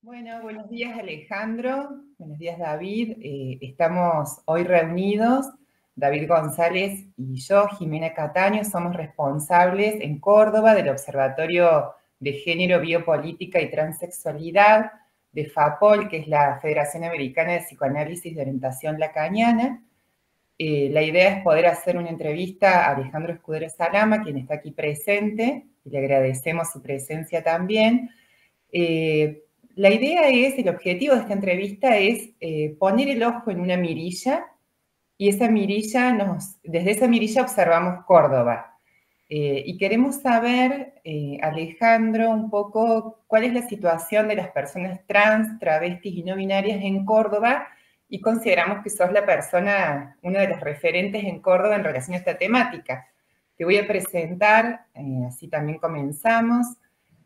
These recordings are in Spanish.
Bueno, buenos días Alejandro, buenos días David. Estamos hoy reunidos, David González y yo, Jimena Cataño, somos responsables en Córdoba del Observatorio de Género, Biopolítica y Transexualidad de FAPOL, que es la Federación Americana de Psicoanálisis de Orientación Lacaniana. La idea es poder hacer una entrevista a Alejandro Escudero Salama, quien está aquí presente, y le agradecemos su presencia también. La idea es, el objetivo de esta entrevista es poner el ojo en una mirilla y esa mirilla desde esa mirilla observamos Córdoba. Y queremos saber, Alejandro, un poco cuál es la situación de las personas trans, travestis y no binarias en Córdoba, y consideramos que sos la persona, uno de los referentes en Córdoba en relación a esta temática. Te voy a presentar, así también comenzamos.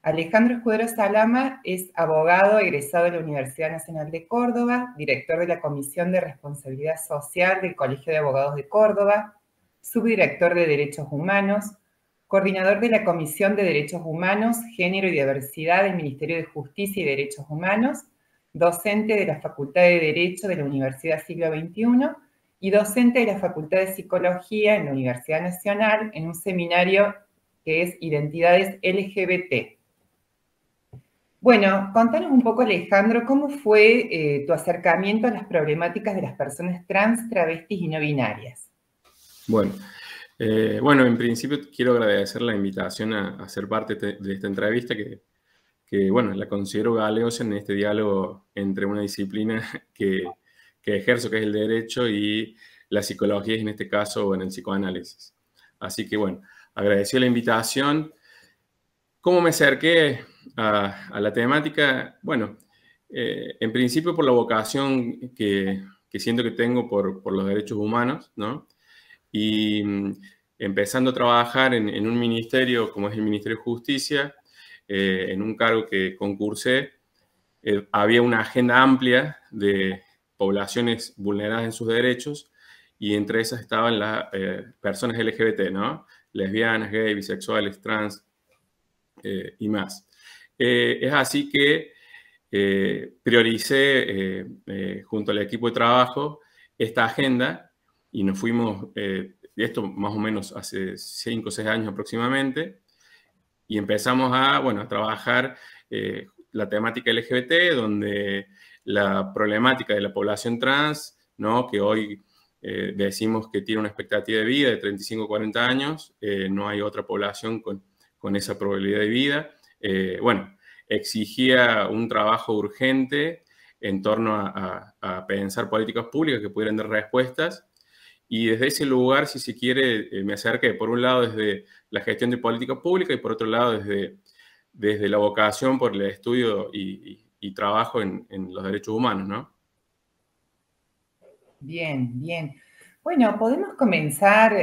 Alejandro Escudero Salama es abogado egresado de la Universidad Nacional de Córdoba, director de la Comisión de Responsabilidad Social del Colegio de Abogados de Córdoba, subdirector de Derechos Humanos, coordinador de la Comisión de Derechos Humanos, Género y Diversidad del Ministerio de Justicia y Derechos Humanos, docente de la Facultad de Derecho de la Universidad Siglo XXI y docente de la Facultad de Psicología en la Universidad Nacional en un seminario que es Identidades LGBT. Bueno, contanos un poco, Alejandro, ¿cómo fue tu acercamiento a las problemáticas de las personas trans, travestis y no binarias? Bueno, en principio quiero agradecer la invitación a ser parte de esta entrevista que la considero valiosa en este diálogo entre una disciplina que ejerzo, que es el derecho, y la psicología, en este caso, en el psicoanálisis. Así que, agradecido la invitación. ¿Cómo me acerqué a la temática? Bueno, en principio por la vocación que siento que tengo por los derechos humanos, ¿no? Y empezando a trabajar en un ministerio como es el Ministerio de Justicia, en un cargo que concursé, había una agenda amplia de poblaciones vulneradas en sus derechos, y entre esas estaban las personas LGBT, ¿no? Lesbianas, gays, bisexuales, trans y más. Es así que prioricé junto al equipo de trabajo esta agenda, y nos fuimos, esto más o menos hace 5 o 6 años aproximadamente, y empezamos a trabajar la temática LGBT, donde la problemática de la población trans, ¿no? Que hoy decimos que tiene una expectativa de vida de 35 o 40 años, no hay otra población con esa probabilidad de vida. Exigía un trabajo urgente en torno a pensar políticas públicas que pudieran dar respuestas. Y desde ese lugar, si se quiere, me acerqué, por un lado, desde la gestión de política pública, y por otro lado, desde la vocación por el estudio y trabajo en los derechos humanos, ¿no? Bien, bien. Bueno, podemos comenzar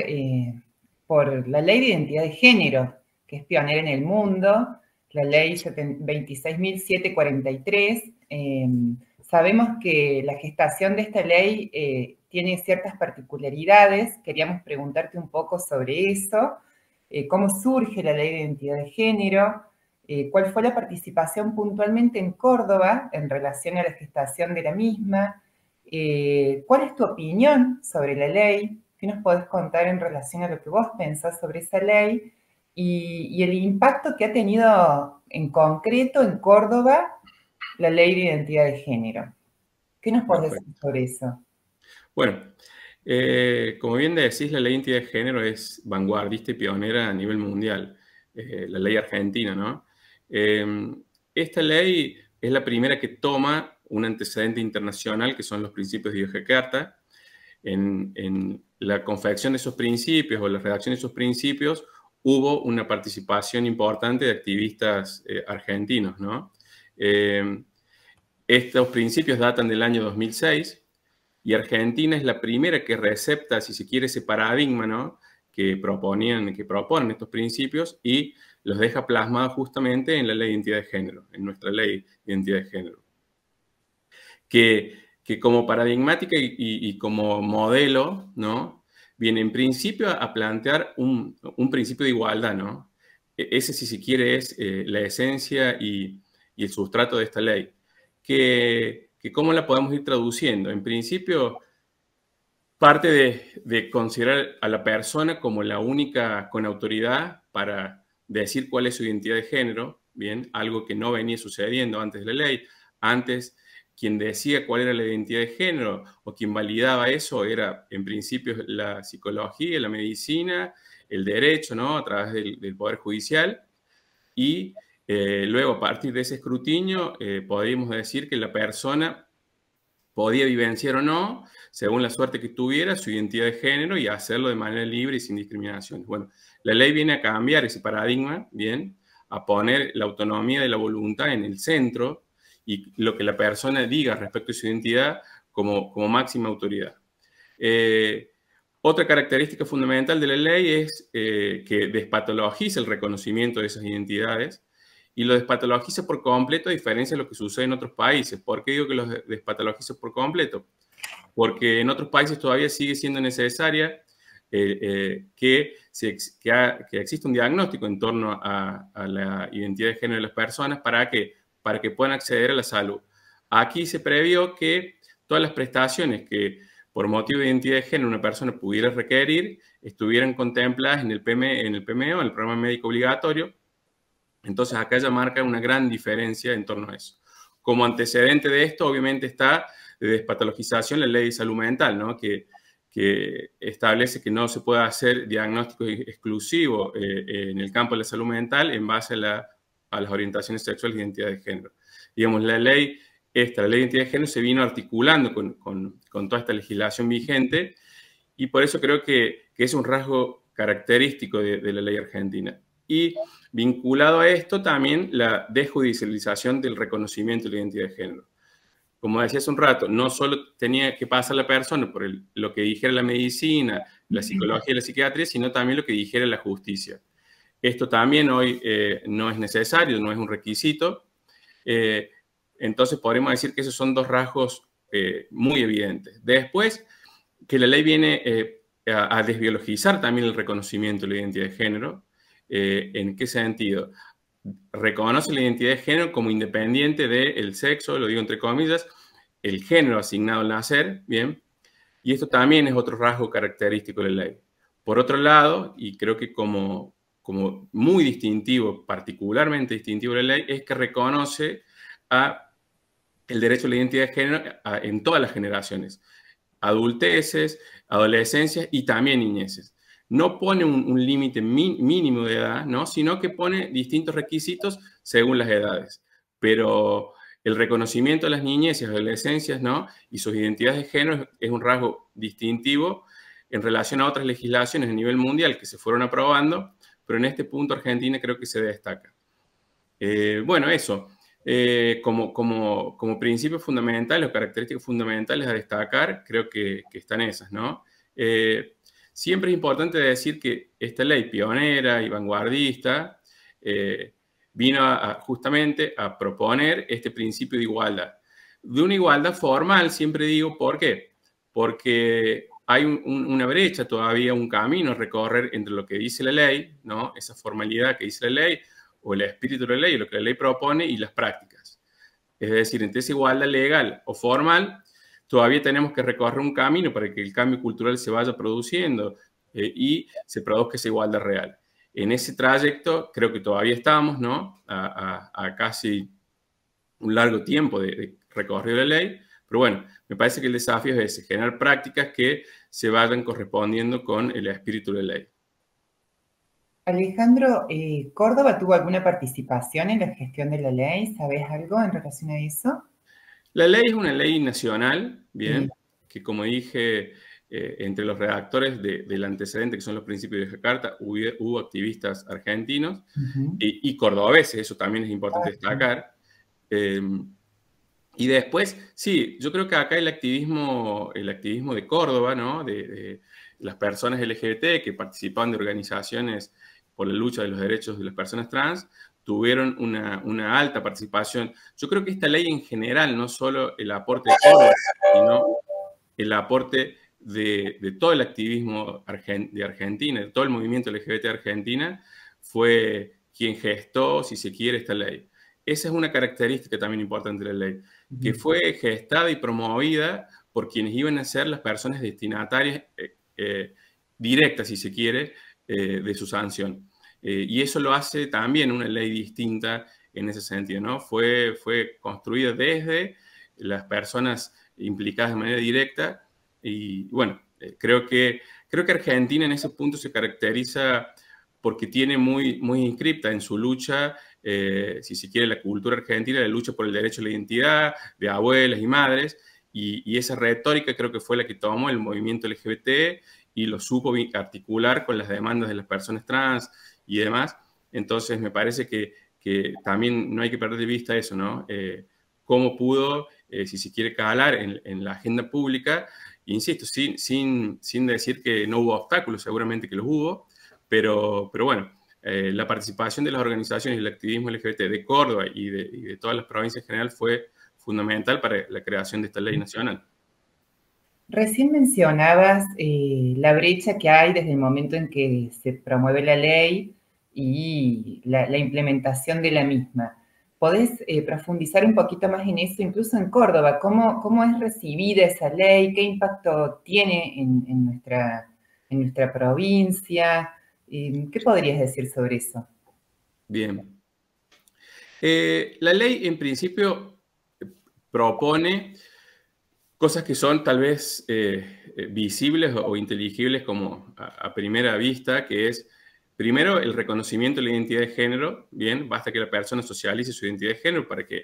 por la Ley de Identidad de Género, que es pionera en el mundo, la Ley 26.743. Sabemos que la gestación de esta ley tiene ciertas particularidades. Queríamos preguntarte un poco sobre eso. ¿Cómo surge la Ley de Identidad de Género? ¿Cuál fue la participación puntualmente en Córdoba en relación a la gestación de la misma? ¿Cuál es tu opinión sobre la ley? ¿Qué nos podés contar en relación a lo que vos pensás sobre esa ley? Y el impacto que ha tenido en concreto en Córdoba la ley de identidad de género. ¿Qué nos podés decir sobre eso? Bueno, como bien decís, la ley de identidad de género es vanguardista y pionera a nivel mundial, la ley argentina, ¿no? Esta ley es la primera que toma un antecedente internacional, que son los principios de Yogyakarta. En la confección de esos principios o la redacción de esos principios hubo una participación importante de activistas argentinos, ¿no? Estos principios datan del año 2006, y Argentina es la primera que recepta, si se quiere, ese paradigma, ¿no? que proponen estos principios, y los deja plasmados justamente en la ley de identidad de género, en nuestra ley de identidad de género. Que como paradigmática y como modelo, ¿no? Viene en principio a plantear un principio de igualdad, ¿no? Ese, si se quiere, es la esencia y el sustrato de esta ley. que cómo la podemos ir traduciendo. En principio, parte de considerar a la persona como la única con autoridad para decir cuál es su identidad de género, bien, algo que no venía sucediendo antes de la ley. Antes, quien decía cuál era la identidad de género o quien validaba eso era, en principio, la psicología, la medicina, el derecho, ¿no? A través del Poder Judicial. Y luego, a partir de ese escrutinio, podríamos decir que la persona podía vivenciar o no, según la suerte que tuviera, su identidad de género y hacerlo de manera libre y sin discriminación. Bueno, la ley viene a cambiar ese paradigma, bien, a poner la autonomía de la voluntad en el centro y lo que la persona diga respecto a su identidad como máxima autoridad. Otra característica fundamental de la ley es que despatologiza el reconocimiento de esas identidades y lo despatologiza por completo a diferencia de lo que sucede en otros países. ¿Por qué digo que los despatologiza por completo? Porque en otros países todavía sigue siendo necesaria que exista un diagnóstico en torno a la identidad de género de las personas para que puedan acceder a la salud. Aquí se previó que todas las prestaciones que por motivo de identidad de género una persona pudiera requerir estuvieran contempladas en el PMO, en el programa médico obligatorio. Entonces acá ya marca una gran diferencia en torno a eso. Como antecedente de esto, obviamente está de despatologización la ley de salud mental, ¿no? que establece que no se puede hacer diagnóstico exclusivo en el campo de la salud mental en base a las orientaciones sexuales e identidad de género. Digamos, la ley de identidad de género se vino articulando con toda esta legislación vigente y por eso creo que es un rasgo característico de la ley argentina. Y vinculado a esto también la desjudicialización del reconocimiento de la identidad de género. Como decía hace un rato, no solo tenía que pasar la persona por lo que dijera la medicina, la psicología y la psiquiatría, sino también lo que dijera la justicia. Esto también hoy no es necesario, no es un requisito. Entonces podríamos decir que esos son dos rasgos muy evidentes. Después, que la ley viene a desbiologizar también el reconocimiento de la identidad de género. ¿En qué sentido? Reconoce la identidad de género como independiente del sexo, lo digo entre comillas, el género asignado al nacer, ¿bien? Y esto también es otro rasgo característico de la ley. Por otro lado, y creo que como muy distintivo, particularmente distintivo de la ley, es que reconoce el derecho a la identidad de género en todas las generaciones, adulteces, adolescencias y también niñeces. No pone un límite mínimo de edad, ¿no? Sino que pone distintos requisitos según las edades. Pero el reconocimiento de las niñeces, adolescencias, ¿no? Y sus identidades de género es un rasgo distintivo en relación a otras legislaciones a nivel mundial que se fueron aprobando, pero en este punto Argentina creo que se destaca. Bueno, eso. Como principios fundamentales o características fundamentales a destacar, creo que están esas, ¿no? Siempre es importante decir que esta ley pionera y vanguardista vino justamente a proponer este principio de igualdad. De una igualdad formal, siempre digo, ¿por qué? Porque hay una brecha todavía, un camino a recorrer entre lo que dice la ley, ¿no? Esa formalidad que dice la ley, o el espíritu de la ley, lo que la ley propone, y las prácticas. Es decir, entre esa igualdad legal o formal, todavía tenemos que recorrer un camino para que el cambio cultural se vaya produciendo y se produzca esa igualdad real. En ese trayecto creo que todavía estamos, ¿no? A casi un largo tiempo de recorrido de la ley, pero bueno, me parece que el desafío es ese, generar prácticas que se vayan correspondiendo con el espíritu de la ley. Alejandro, ¿Córdoba tuvo alguna participación en la gestión de la ley? ¿Sabes algo en relación a eso? La ley es una ley nacional, bien, que como dije, entre los redactores del antecedente, que son los principios de Jakarta, hubo activistas argentinos y cordobeses, eso también es importante destacar. Y después, sí, yo creo que acá el activismo de Córdoba, ¿no? De las personas LGBT que participaban de organizaciones por la lucha de los derechos de las personas trans, tuvieron una alta participación. Yo creo que esta ley en general, no solo el aporte de Córdoba, sino el aporte de todo el activismo de Argentina, de todo el movimiento LGBT de Argentina, fue quien gestó, si se quiere, esta ley. esa es una característica también importante de la ley, que fue gestada y promovida por quienes iban a ser las personas destinatarias directas, si se quiere, de su sanción. Y eso lo hace también una ley distinta en ese sentido, ¿no? Fue construida desde las personas implicadas de manera directa y, bueno, creo que Argentina en ese punto se caracteriza porque tiene muy inscripta en su lucha, si se quiere, la cultura argentina, la lucha por el derecho a la identidad de abuelas y madres, y esa retórica creo que fue la que tomó el movimiento LGBT y lo supo articular con las demandas de las personas trans y demás. Entonces me parece que también no hay que perder de vista eso, ¿no? Cómo pudo, si se quiere, calar en la agenda pública, insisto, sin decir que no hubo obstáculos, seguramente que los hubo, pero bueno, la participación de las organizaciones y el activismo LGBT de Córdoba y de todas las provincias en general fue fundamental para la creación de esta ley nacional. Recién mencionabas la brecha que hay desde el momento en que se promueve la ley y la implementación de la misma. ¿Podés profundizar un poquito más en eso, incluso en Córdoba? ¿Cómo es recibida esa ley? ¿Qué impacto tiene en nuestra provincia? ¿Qué podrías decir sobre eso? Bien. La ley, en principio, propone cosas que son tal vez visibles o inteligibles como a primera vista, que es, primero, el reconocimiento de la identidad de género. Bien, basta que la persona socialice su identidad de género para que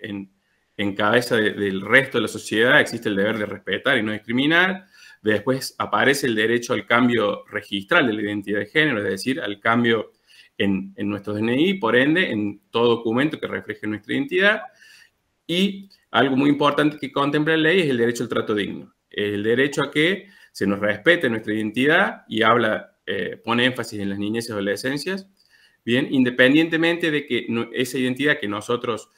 en cabeza del resto de la sociedad existe el deber de respetar y no discriminar. Después aparece el derecho al cambio registral de la identidad de género, es decir, al cambio en nuestro DNI, por ende, en todo documento que refleje nuestra identidad. Y algo muy importante que contempla la ley es el derecho al trato digno. El derecho a que se nos respete nuestra identidad y pone énfasis en las niñeces y adolescencias, bien, independientemente de que esa identidad que nosotros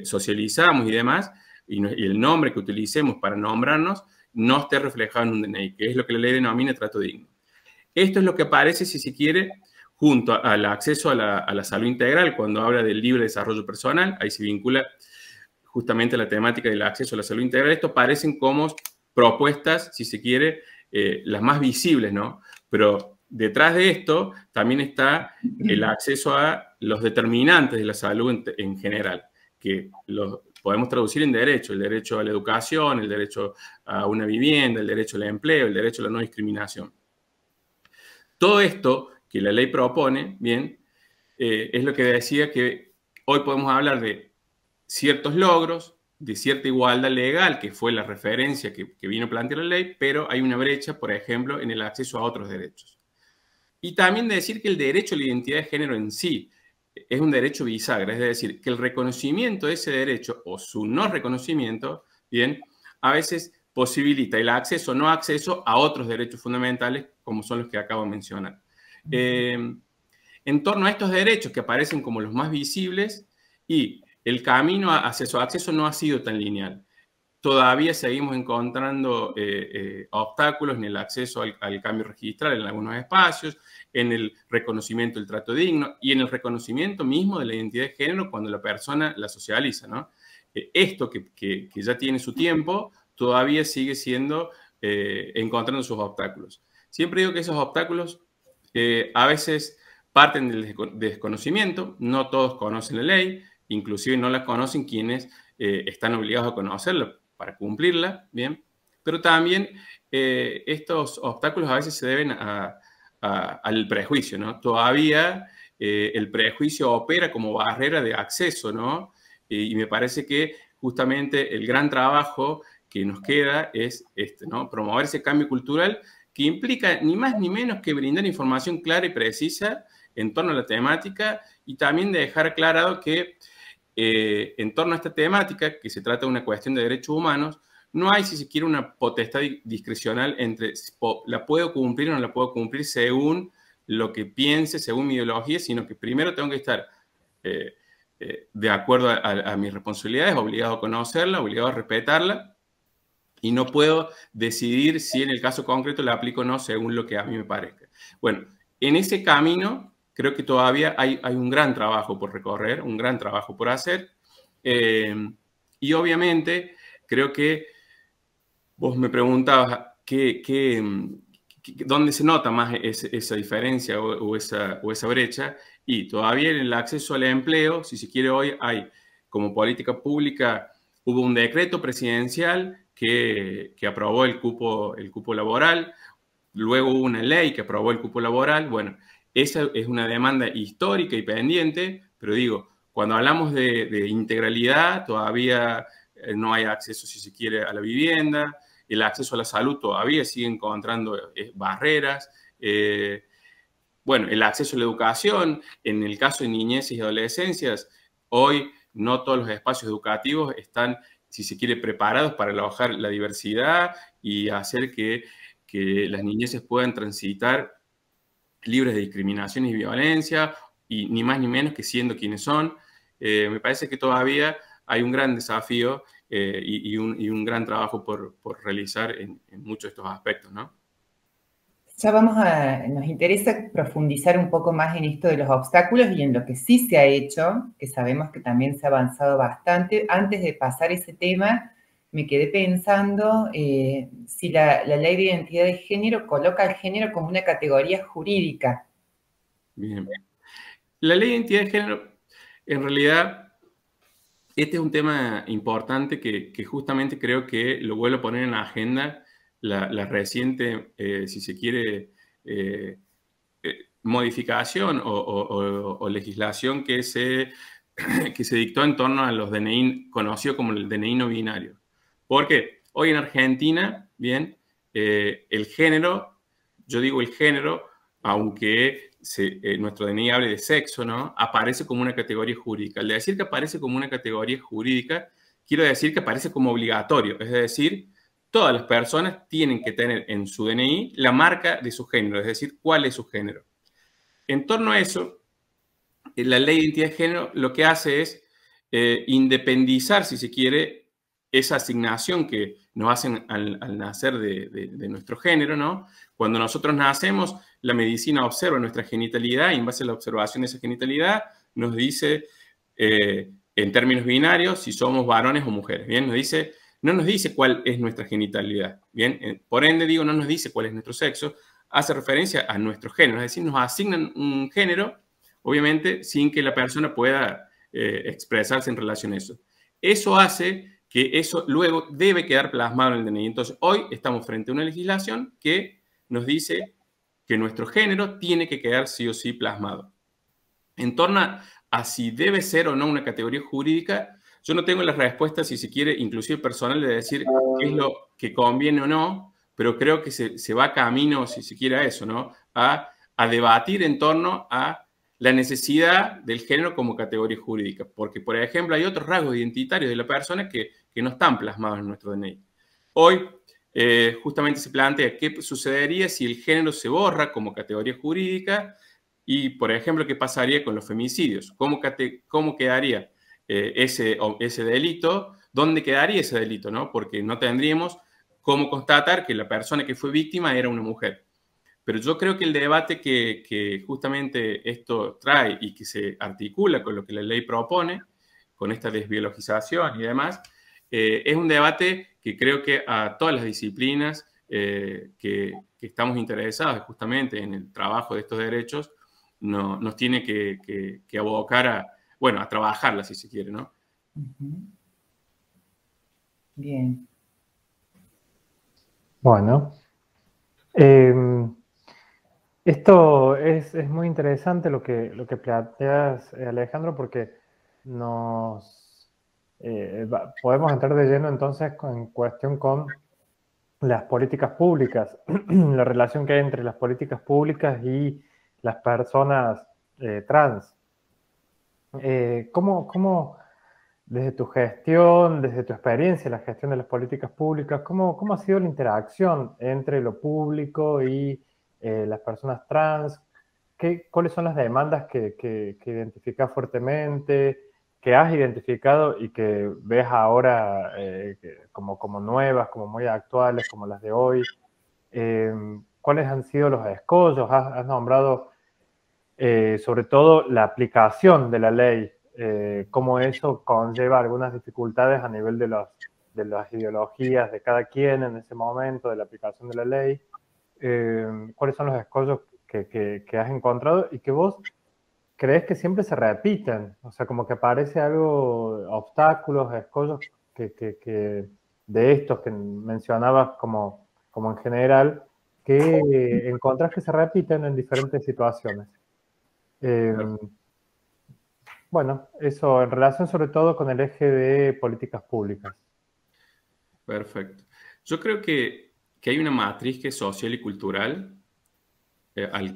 socializamos y demás, y el nombre que utilicemos para nombrarnos, no esté reflejado en un DNI, que es lo que la ley denomina trato digno. Esto es lo que aparece, si se quiere, junto al acceso a la salud integral, cuando habla del libre desarrollo personal, ahí se vincula justamente la temática del acceso a la salud integral. Esto parecen como propuestas, si se quiere, las más visibles, ¿no? Pero detrás de esto también está el acceso a los determinantes de la salud en general, que los podemos traducir en derecho: el derecho a la educación, el derecho a una vivienda, el derecho al empleo, el derecho a la no discriminación. Todo esto que la ley propone, bien, es lo que decía que hoy podemos hablar de ciertos logros, de cierta igualdad legal, que fue la referencia que vino a plantear la ley, pero hay una brecha, por ejemplo, en el acceso a otros derechos. Y también de decir que el derecho a la identidad de género en sí es un derecho bisagra, es decir, que el reconocimiento de ese derecho o su no reconocimiento, bien, a veces posibilita el acceso o no acceso a otros derechos fundamentales, como son los que acabo de mencionar. En torno a estos derechos que aparecen como los más visibles, y el camino hacia su acceso no ha sido tan lineal. Todavía seguimos encontrando obstáculos en el acceso al cambio registral en algunos espacios, en el reconocimiento del trato digno y en el reconocimiento mismo de la identidad de género cuando la persona la socializa, ¿no? Esto que ya tiene su tiempo todavía sigue siendo encontrando sus obstáculos. Siempre digo que esos obstáculos a veces parten del desconocimiento. No todos conocen la ley, inclusive no la conocen quienes están obligados a conocerla para cumplirla, ¿bien? Pero también estos obstáculos a veces se deben al prejuicio, ¿no? Todavía el prejuicio opera como barrera de acceso, ¿no? Y me parece que justamente el gran trabajo que nos queda es ¿no? Promover ese cambio cultural que implica ni más ni menos que brindar información clara y precisa en torno a la temática, y también de dejar aclarado que en torno a esta temática, que se trata de una cuestión de derechos humanos, no hay, si se quiere, una potestad discrecional entre la puedo cumplir o no la puedo cumplir según lo que piense, según mi ideología, sino que primero tengo que estar de acuerdo a mis responsabilidades, obligado a conocerla, obligado a respetarla, y no puedo decidir si en el caso concreto la aplico o no según lo que a mí me parezca. Bueno, en ese camino creo que todavía hay un gran trabajo por recorrer, un gran trabajo por hacer, Y obviamente creo que vos me preguntabas dónde se nota más esa diferencia o esa brecha, y todavía en el acceso al empleo, si se quiere, hoy hay como política pública, hubo un decreto presidencial que aprobó el cupo laboral, luego hubo una ley que aprobó el cupo laboral. Bueno, esa es una demanda histórica y pendiente, pero digo, cuando hablamos de integralidad, todavía no hay acceso, si se quiere, a la vivienda, el acceso a la salud todavía sigue encontrando barreras. Bueno, el acceso a la educación, en el caso de niñez y adolescencias, hoy no todos los espacios educativos están, si se quiere, preparados para alojar la diversidad y hacer que las niñeces puedan transitar libres de discriminación y violencia, y ni más ni menos que siendo quienes son. Me parece que todavía hay un gran desafío y un gran trabajo por realizar en muchos de estos aspectos, ¿no? Ya nos interesa profundizar un poco más en esto de los obstáculos y en lo que sí se ha hecho, que sabemos que también se ha avanzado bastante. Antes de pasar ese tema, me quedé pensando si la ley de identidad de género coloca al género como una categoría jurídica. Bien. La ley de identidad de género, en realidad, este es un tema importante que justamente creo que lo vuelvo a poner en la agenda la reciente, si se quiere, modificación o legislación que se dictó en torno a los DNI, conocido como el DNI no binario. Porque hoy en Argentina, bien, el género, yo digo el género, aunque nuestro DNI hable de sexo, ¿no? Aparece como una categoría jurídica. Al decir que aparece como una categoría jurídica, quiero decir que aparece como obligatorio. Es decir, todas las personas tienen que tener en su DNI la marca de su género, es decir, cuál es su género. En torno a eso, la ley de identidad de género lo que hace es independizar, si se quiere, esa asignación que nos hacen al nacer de nuestro género, ¿no? Cuando nosotros nacemos, la medicina observa nuestra genitalidad y en base a la observación de esa genitalidad nos dice, en términos binarios, si somos varones o mujeres, ¿bien? No nos dice cuál es nuestra genitalidad, ¿bien? Por ende, digo, no nos dice cuál es nuestro sexo, hace referencia a nuestro género, es decir, nos asignan un género, obviamente, sin que la persona pueda expresarse en relación a eso. Eso hace que eso luego debe quedar plasmado en el DNI. Entonces, hoy estamos frente a una legislación que nos dice que nuestro género tiene que quedar sí o sí plasmado. En torno a si debe ser o no una categoría jurídica, yo no tengo las respuestas, si se quiere, inclusive personal, de decir qué es lo que conviene o no, pero creo que se va camino, si se quiere, a eso, ¿no? A debatir en torno a la necesidad del género como categoría jurídica. Porque, por ejemplo, hay otros rasgos identitarios de la persona que no están plasmados en nuestro DNI. Hoy, justamente se plantea qué sucedería si el género se borra como categoría jurídica y, por ejemplo, qué pasaría con los femicidios. ¿Cómo quedaría ese delito? ¿Dónde quedaría ese delito, no? Porque no tendríamos cómo constatar que la persona que fue víctima era una mujer. Pero yo creo que el debate que justamente esto trae y que se articula con lo que la ley propone, con esta desbiologización y demás, es un debate que creo que a todas las disciplinas que estamos interesados justamente en el trabajo de estos derechos, nos tiene que abocar a trabajarla, si se quiere, ¿no? Bien. Bueno, esto es muy interesante lo que planteas, Alejandro, porque podemos entrar de lleno entonces en cuestión con las políticas públicas, la relación que hay entre las políticas públicas y las personas trans. ¿Cómo desde tu gestión, desde tu experiencia en la gestión de las políticas públicas, cómo ha sido la interacción entre lo público y las personas trans? ¿Cuáles son las demandas que identificás fuertemente, que has identificado y que ves ahora como nuevas, como muy actuales, como las de hoy? ¿Cuáles han sido los escollos? Has nombrado sobre todo la aplicación de la ley cómo eso conlleva algunas dificultades a nivel de las ideologías de cada quien en ese momento, de la aplicación de la ley. ¿Cuáles son los escollos que has encontrado y que vos crees que siempre se repiten? O sea, como que aparece algo, obstáculos, escollos de estos que mencionabas como en general, que encontrás que se repiten en diferentes situaciones. Bueno, eso en relación sobre todo con el eje de políticas públicas. Perfecto. Yo creo que hay una matriz que es social y cultural, al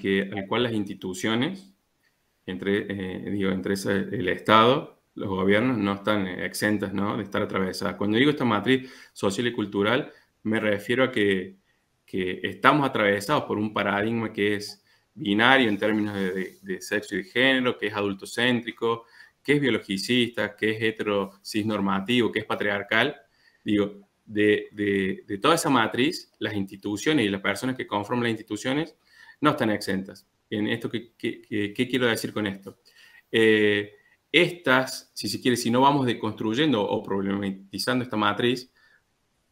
cual las instituciones, entre el Estado, los gobiernos, no están exentas, ¿no?, de estar atravesadas. Cuando digo esta matriz social y cultural, me refiero a que estamos atravesados por un paradigma que es binario en términos de sexo y de género, que es adultocéntrico, que es biologicista, que es cisnormativo, que es patriarcal. Digo, de toda esa matriz, las instituciones y las personas que conforman las instituciones no están exentas. En esto, ¿qué quiero decir con esto? Estas, si se quiere, si no vamos deconstruyendo o problematizando esta matriz,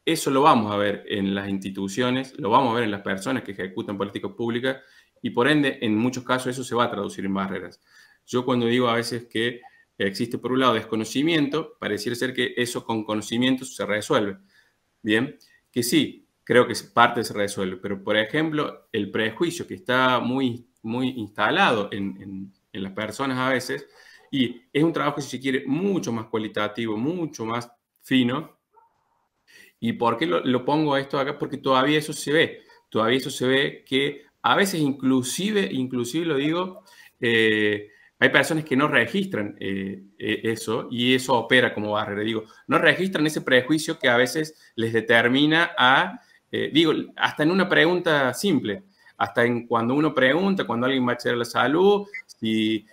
eso lo vamos a ver en las instituciones, lo vamos a ver en las personas que ejecutan políticas públicas y por ende, en muchos casos, eso se va a traducir en barreras. Yo cuando digo a veces que existe por un lado desconocimiento, pareciera ser que eso con conocimiento se resuelve. Bien, que sí, creo que parte se resuelve, pero por ejemplo, el prejuicio que está muy instalado en las personas a veces, y es un trabajo, si se quiere, mucho más cualitativo, mucho más fino. ¿Y por qué lo pongo esto acá? Porque todavía eso se ve que a veces inclusive lo digo, hay personas que no registran eso y eso opera como barrera. Digo, no registran ese prejuicio que a veces les determina hasta en una pregunta simple, hasta cuando uno pregunta, cuando alguien va a acceder a la salud, si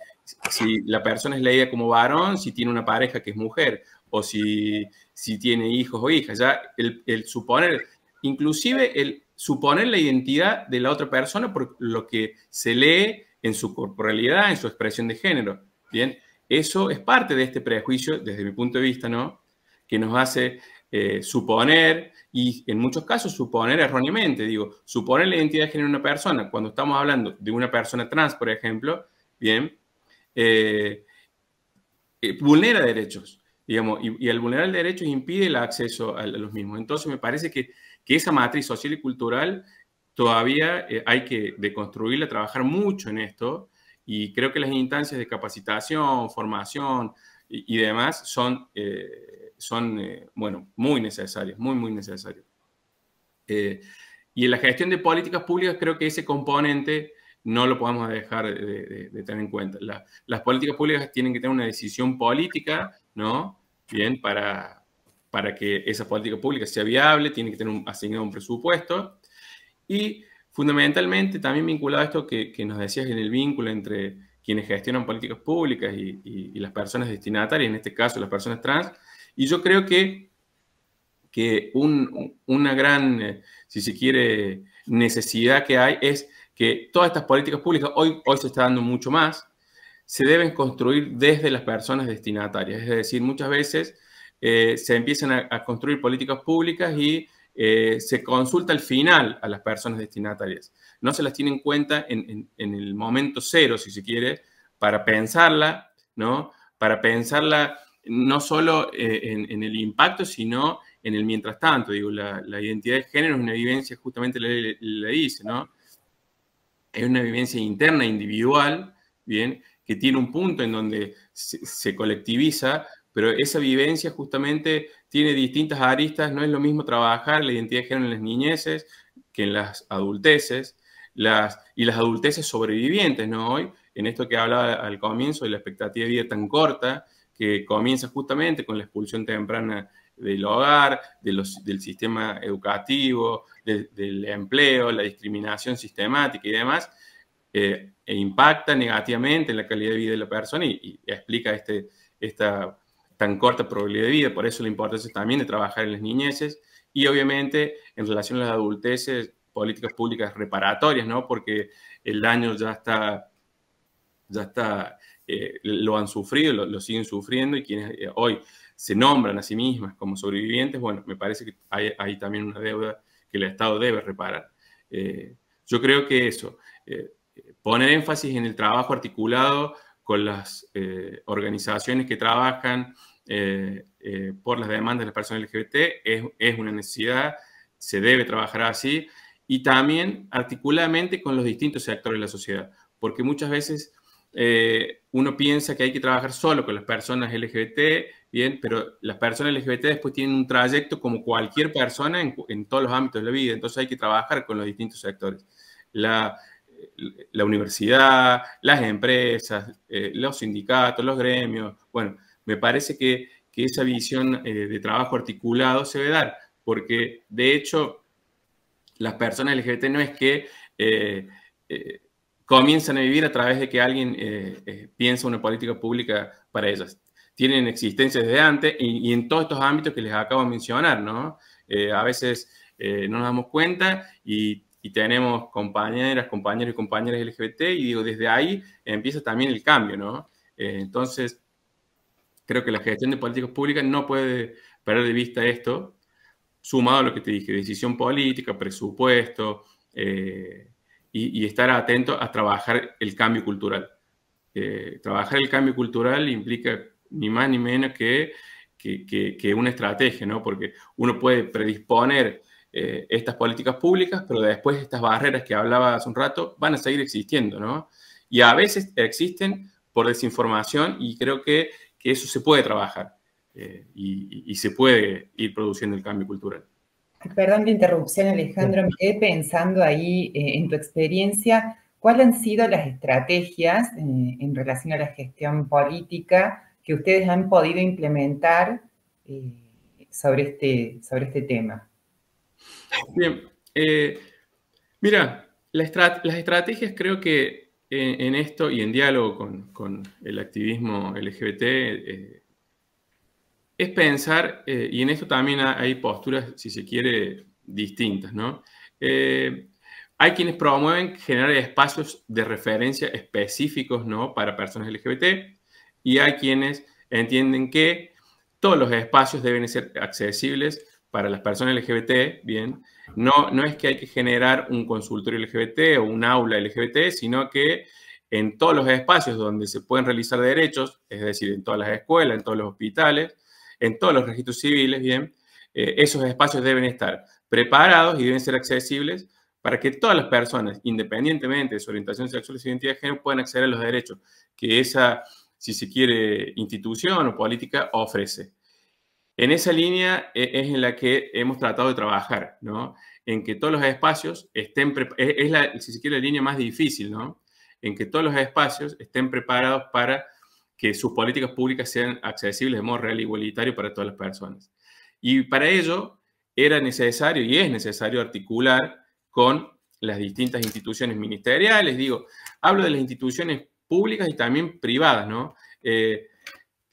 la persona es leída como varón, si tiene una pareja que es mujer, o si tiene hijos o hijas. Ya el suponer, inclusive el suponer la identidad de la otra persona por lo que se lee en su corporalidad, en su expresión de género. Bien, eso es parte de este prejuicio, desde mi punto de vista, ¿no?, que nos hace suponer, y en muchos casos suponer erróneamente. Digo, suponer la identidad de género de una persona, cuando estamos hablando de una persona trans, por ejemplo, bien, vulnera derechos, digamos, y al vulnerar derechos impide el acceso a los mismos. Entonces me parece que esa matriz social y cultural todavía hay que deconstruirla, trabajar mucho en esto, y creo que las instancias de capacitación, formación y demás son muy necesarias, muy necesarias. Y en la gestión de políticas públicas creo que ese componente no lo podemos dejar de tener en cuenta. Las políticas públicas tienen que tener una decisión política, ¿no?, bien, para que esa política pública sea viable, tiene que tener asignado un presupuesto. Y fundamentalmente también vinculado a esto que nos decías en el vínculo entre quienes gestionan políticas públicas y las personas destinatarias, en este caso las personas trans. Y yo creo que una gran, si se quiere, necesidad que hay es que todas estas políticas públicas, hoy se está dando mucho más, se deben construir desde las personas destinatarias. Es decir, muchas veces se empiezan a construir políticas públicas y se consulta al final a las personas destinatarias. No se las tiene en cuenta en el momento cero, si se quiere, para pensarla, ¿no? Para pensarla no solo en el impacto, sino en el mientras tanto. Digo, la identidad de género es una vivencia, justamente le dice, ¿no? Es una vivencia interna, individual, ¿bien?, que tiene un punto en donde se colectiviza, pero esa vivencia justamente tiene distintas aristas. No es lo mismo trabajar la identidad de género en las niñeces que en las adulteces, y las adulteces sobrevivientes, ¿no? Hoy, en esto que hablaba al comienzo de la expectativa de vida tan corta, que comienza justamente con la expulsión temprana del hogar, del sistema educativo, del empleo, la discriminación sistemática y demás, e impacta negativamente en la calidad de vida de la persona y explica esta tan corta probabilidad de vida. Por eso la importancia también de trabajar en las niñeces y obviamente en relación a las adulteces, políticas públicas reparatorias, ¿no? Porque el daño ya está ya está, lo han sufrido, lo siguen sufriendo, y quienes hoy se nombran a sí mismas como sobrevivientes, bueno, me parece que hay también una deuda que el Estado debe reparar. Yo creo que eso, poner énfasis en el trabajo articulado con las organizaciones que trabajan por las demandas de las personas LGBT es una necesidad, se debe trabajar así, y también articuladamente con los distintos sectores de la sociedad, porque muchas veces uno piensa que hay que trabajar solo con las personas LGBT, bien, pero las personas LGBT después tienen un trayecto como cualquier persona en todos los ámbitos de la vida, entonces hay que trabajar con los distintos sectores. La universidad, las empresas, los sindicatos, los gremios. Bueno, me parece que esa visión de trabajo articulado se debe dar, porque de hecho las personas LGBT no es que comienzan a vivir a través de que alguien piensa una política pública para ellas. Tienen existencia desde antes y en todos estos ámbitos que les acabo de mencionar, ¿no? A veces no nos damos cuenta y tenemos compañeros y compañeras LGBT, y digo, desde ahí empieza también el cambio, ¿no? Entonces, creo que la gestión de políticas públicas no puede perder de vista esto, sumado a lo que te dije, decisión política, presupuesto, y estar atento a trabajar el cambio cultural. Trabajar el cambio cultural implica ni más ni menos que una estrategia, ¿no? Porque uno puede predisponer estas políticas públicas, pero después estas barreras que hablaba hace un rato van a seguir existiendo, ¿no? Y a veces existen por desinformación, y creo que eso se puede trabajar y se puede ir produciendo el cambio cultural. Perdón la interrupción, Alejandro, me quedé pensando ahí en tu experiencia, ¿cuáles han sido las estrategias en relación a la gestión política que ustedes han podido implementar sobre este tema? Bien, mira, las estrategias creo que en esto y en diálogo con el activismo LGBT es pensar, y en esto también hay posturas, si se quiere, distintas, ¿no? Hay quienes promueven generar espacios de referencia específicos, ¿no?, para personas LGBT, y hay quienes entienden que todos los espacios deben ser accesibles para las personas LGBT, bien. No es que hay que generar un consultorio LGBT o un aula LGBT, sino que en todos los espacios donde se pueden realizar derechos, es decir, en todas las escuelas, en todos los hospitales, en todos los registros civiles, bien, esos espacios deben estar preparados y deben ser accesibles para que todas las personas, independientemente de su orientación sexual y su identidad de género, puedan acceder a los derechos que esa, si se quiere, institución o política ofrece. En esa línea es en la que hemos tratado de trabajar, ¿no? En que todos los espacios estén, si se quiere, la línea más difícil, ¿no? En que todos los espacios estén preparados para que sus políticas públicas sean accesibles de modo real e igualitario para todas las personas. Y para ello era necesario y es necesario articular con las distintas instituciones ministeriales. Digo, hablo de las instituciones públicas y también privadas, ¿no?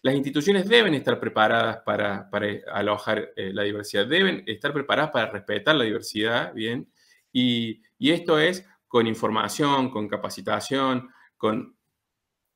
Las instituciones deben estar preparadas para alojar la diversidad, deben estar preparadas para respetar la diversidad, ¿bien? Y esto es con información, con capacitación, con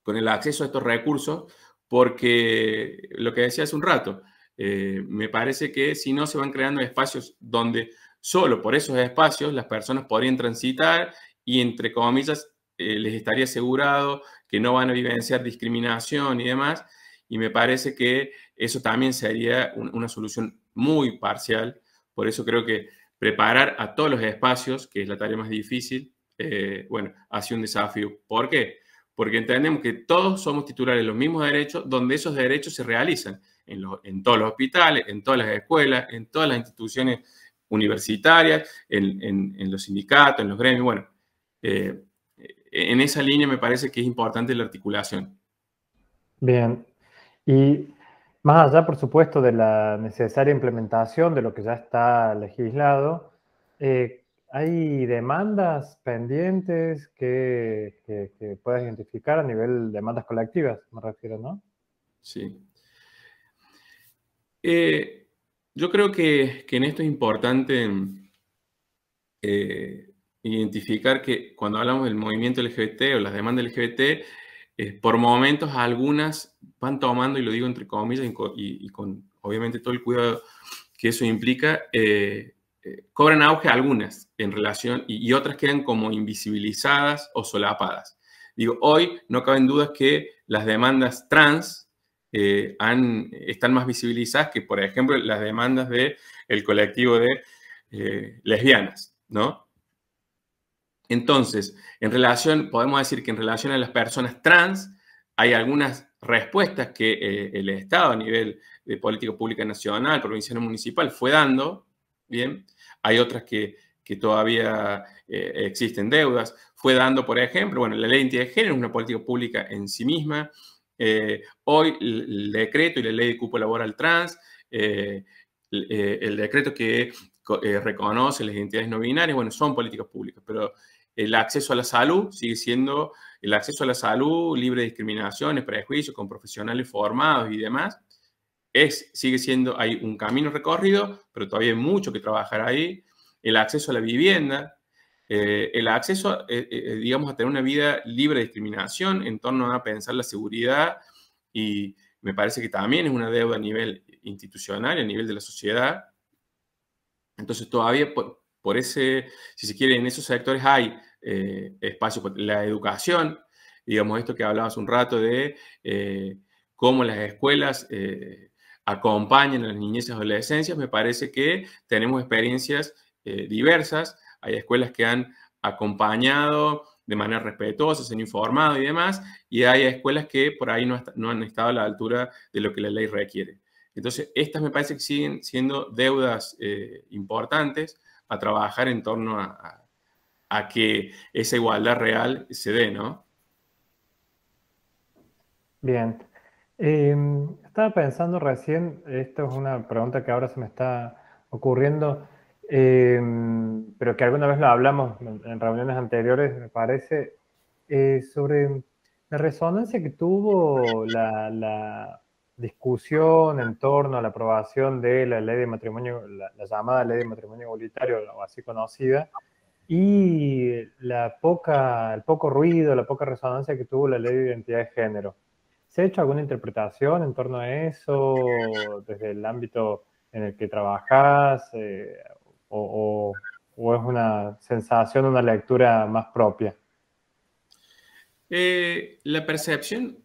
el acceso a estos recursos, porque lo que decía hace un rato, me parece que si no se van creando espacios donde solo por esos espacios las personas podrían transitar y, entre comillas, les estaría asegurado que no van a vivenciar discriminación y demás, y me parece que eso también sería una solución muy parcial. Por eso creo que preparar a todos los espacios, que es la tarea más difícil, bueno, ha sido un desafío. ¿Por qué? Porque entendemos que todos somos titulares de los mismos derechos, donde esos derechos se realizan en todos los hospitales, en todas las escuelas, en todas las instituciones universitarias, en los sindicatos, en los gremios. Bueno, en esa línea me parece que es importante la articulación. Bien. Y más allá, por supuesto, de la necesaria implementación de lo que ya está legislado, ¿hay demandas pendientes que puedas identificar a nivel de demandas colectivas, me refiero, ¿no? Sí. Yo creo que en esto es importante identificar que cuando hablamos del movimiento LGBT o las demandas LGBT, por momentos algunas van tomando, y lo digo entre comillas y con obviamente todo el cuidado que eso implica, cobran auge algunas en relación y otras quedan como invisibilizadas o solapadas. Digo, hoy no caben dudas que las demandas trans están más visibilizadas que, por ejemplo, las demandas del colectivo de lesbianas, ¿no? Entonces, podemos decir que en relación a las personas trans, hay algunas respuestas que el Estado a nivel de política pública nacional, provincial o municipal fue dando, ¿bien? Hay otras que todavía existen deudas. Fue dando, por ejemplo, bueno, la ley de identidad de género es una política pública en sí misma. Hoy el decreto y la ley de cupo laboral trans, el decreto que reconoce las identidades no binarias, bueno, son políticas públicas, pero el acceso a la salud sigue siendo el acceso a la salud libre de discriminaciones, prejuicios, con profesionales formados y demás. Sigue siendo, hay un camino recorrido, pero todavía hay mucho que trabajar ahí. El acceso a la vivienda, el acceso, digamos, a tener una vida libre de discriminación en torno a pensar la seguridad, y me parece que también es una deuda a nivel institucional y a nivel de la sociedad. Entonces todavía por ese, si se quiere, en esos sectores hay espacio. La educación, digamos, esto que hablabas un rato de cómo las escuelas acompañan a las niñez y adolescencias, me parece que tenemos experiencias diversas. Hay escuelas que han acompañado de manera respetuosa, se han informado y demás, y hay escuelas que por ahí no han estado a la altura de lo que la ley requiere. Entonces, estas me parece que siguen siendo deudas importantes a trabajar en torno a que esa igualdad real se dé, ¿no? Bien. Estaba pensando recién, esto es una pregunta que ahora se me está ocurriendo, pero que alguna vez lo hablamos en reuniones anteriores, me parece, sobre la resonancia que tuvo la discusión en torno a la aprobación de la ley de matrimonio, la llamada ley de matrimonio igualitario, o así conocida, y el poco ruido, la poca resonancia que tuvo la ley de identidad de género. ¿Se ha hecho alguna interpretación en torno a eso desde el ámbito en el que trabajas, o es una sensación, una lectura más propia? La percepción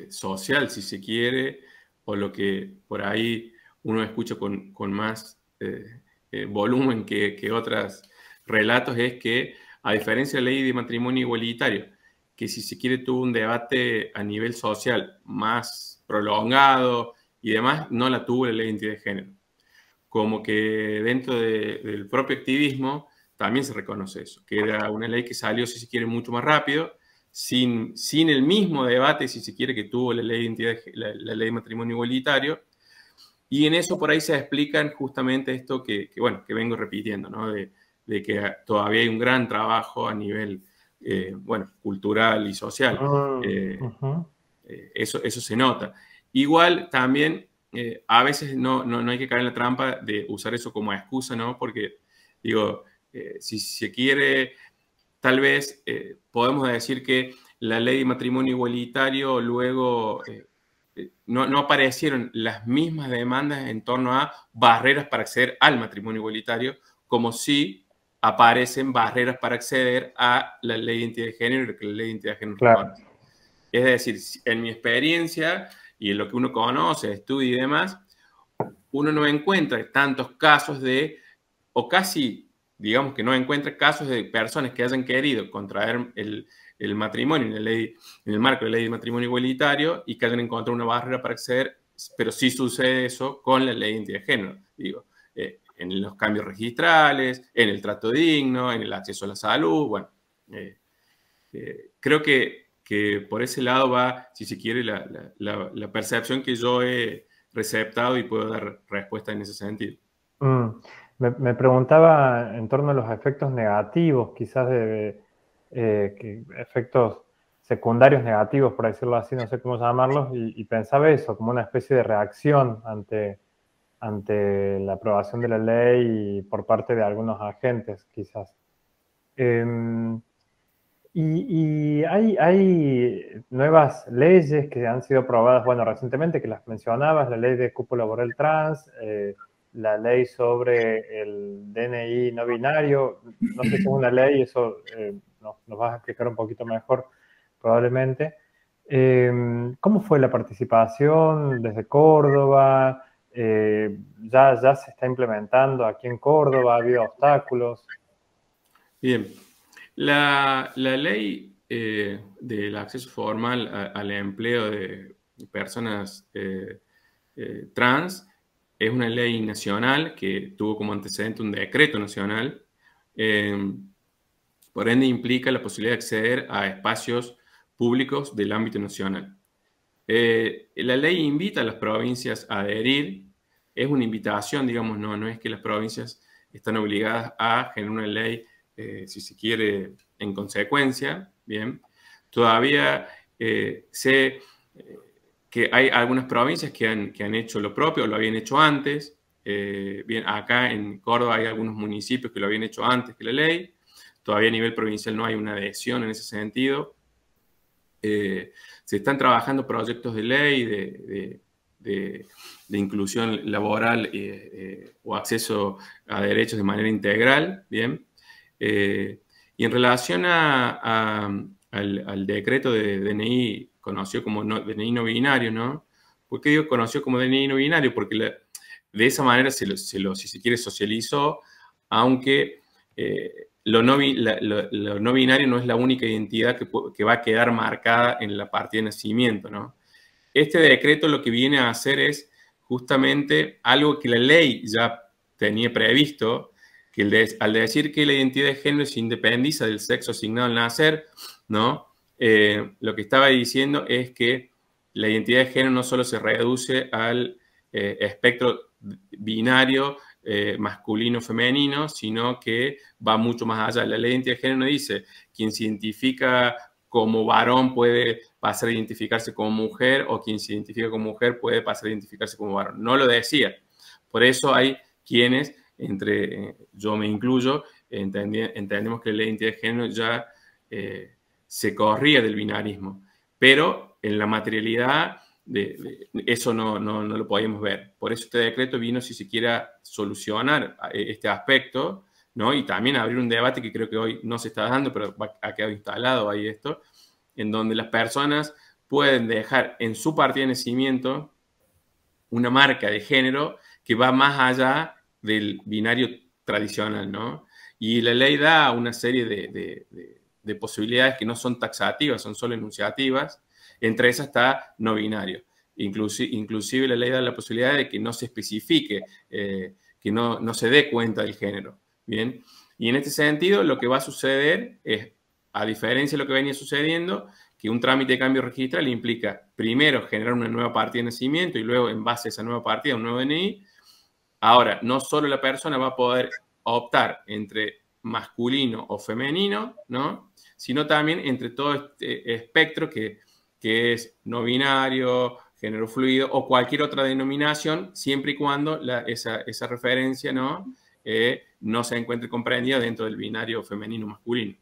social, si se quiere, o lo que por ahí uno escucha con más volumen que otros relatos, es que, a diferencia de la ley de matrimonio igualitario, que si se quiere tuvo un debate a nivel social más prolongado y demás, no la tuvo la ley de identidad de género. Como que dentro del propio activismo también se reconoce eso, que era una ley que salió, si se quiere, mucho más rápido, sin el mismo debate, si se quiere, que tuvo la ley la ley de matrimonio igualitario. Y en eso por ahí se explican justamente esto bueno, que vengo repitiendo, ¿no? De que todavía hay un gran trabajo a nivel, bueno, cultural y social. Eso se nota. Igual también, a veces no hay que caer en la trampa de usar eso como excusa, ¿no? Porque, digo, si se quiere, tal vez podemos decir que la ley de matrimonio igualitario luego no aparecieron las mismas demandas en torno a barreras para acceder al matrimonio igualitario, como si aparecen barreras para acceder a la ley de identidad de género y lo que la ley de identidad de género reconoce. Es decir, en mi experiencia y en lo que uno conoce, estudia y demás, uno no encuentra tantos casos o casi, digamos que no encuentra casos de personas que hayan querido contraer el matrimonio en el marco de la ley de matrimonio igualitario y que hayan encontrado una barrera para acceder, pero sí sucede eso con la ley de identidad de género. Digo, en los cambios registrales, en el trato digno, en el acceso a la salud, bueno. Creo que por ese lado va, si se quiere, la percepción que yo he receptado y puedo dar respuesta en ese sentido. Me preguntaba en torno a los efectos negativos, quizás efectos secundarios negativos, por decirlo así, no sé cómo llamarlos, y pensaba eso, como una especie de reacción ante la aprobación de la ley y por parte de algunos agentes, quizás. Y hay nuevas leyes que han sido aprobadas, bueno, recientemente, que las mencionabas, la ley de cupo laboral trans, la ley sobre el DNI no binario. No sé si es una ley, eso nos vas a explicar un poquito mejor probablemente. ¿Cómo fue la participación desde Córdoba? ¿Ya se está implementando aquí en Córdoba? ¿Ha habido obstáculos? Bien, la ley del acceso formal al empleo de personas trans es una ley nacional que tuvo como antecedente un decreto nacional. Por ende, implica la posibilidad de acceder a espacios públicos del ámbito nacional. La ley invita a las provincias a adherir. Es una invitación, digamos, no es que las provincias están obligadas a generar una ley, si se quiere, en consecuencia. Bien, todavía sé que hay algunas provincias que han hecho lo propio, lo habían hecho antes. Bien, acá en Córdoba hay algunos municipios que lo habían hecho antes que la ley. Todavía a nivel provincial no hay una adhesión en ese sentido. Se están trabajando proyectos de ley de inclusión laboral o acceso a derechos de manera integral, ¿bien? Y en relación al decreto de DNI, conocido como DNI no binario, ¿no? ¿Por qué digo conocido como DNI no binario? Porque de esa manera si se quiere, socializó, aunque lo no binario no es la única identidad que va a quedar marcada en la partida de nacimiento, ¿no? Este decreto lo que viene a hacer es justamente algo que la ley ya tenía previsto, que al decir que la identidad de género se independiza del sexo asignado al nacer, ¿no? Lo que estaba diciendo es que la identidad de género no solo se reduce al espectro binario masculino-femenino, sino que va mucho más allá. La ley de identidad de género no dice quien se identifica como varón puede pasar a identificarse como mujer o quien se identifica como mujer puede pasar a identificarse como varón. No lo decía. Por eso hay quienes, yo me incluyo, entendemos que la ley de identidad de género ya se corría del binarismo. Pero en la materialidad eso no lo podíamos ver. Por eso este decreto vino, si se quiere, solucionar este aspecto, ¿no? Y también abrir un debate que creo que hoy no se está dando, pero ha quedado instalado ahí esto, en donde las personas pueden dejar en su partida de nacimiento una marca de género que va más allá del binario tradicional, ¿no? Y la ley da una serie de posibilidades que no son taxativas, son solo enunciativas. Entre esas está no binario. Inclusive la ley da la posibilidad de que no se especifique, que no se dé cuenta del género. Bien, y en este sentido lo que va a suceder es, a diferencia de lo que venía sucediendo, que un trámite de cambio registral implica primero generar una nueva partida de nacimiento y luego en base a esa nueva partida un nuevo DNI. Ahora, no solo la persona va a poder optar entre masculino o femenino, ¿no? Sino también entre todo este espectro que es no binario, género fluido o cualquier otra denominación, siempre y cuando esa referencia, ¿no? No se encuentre comprendida dentro del binario femenino-masculino.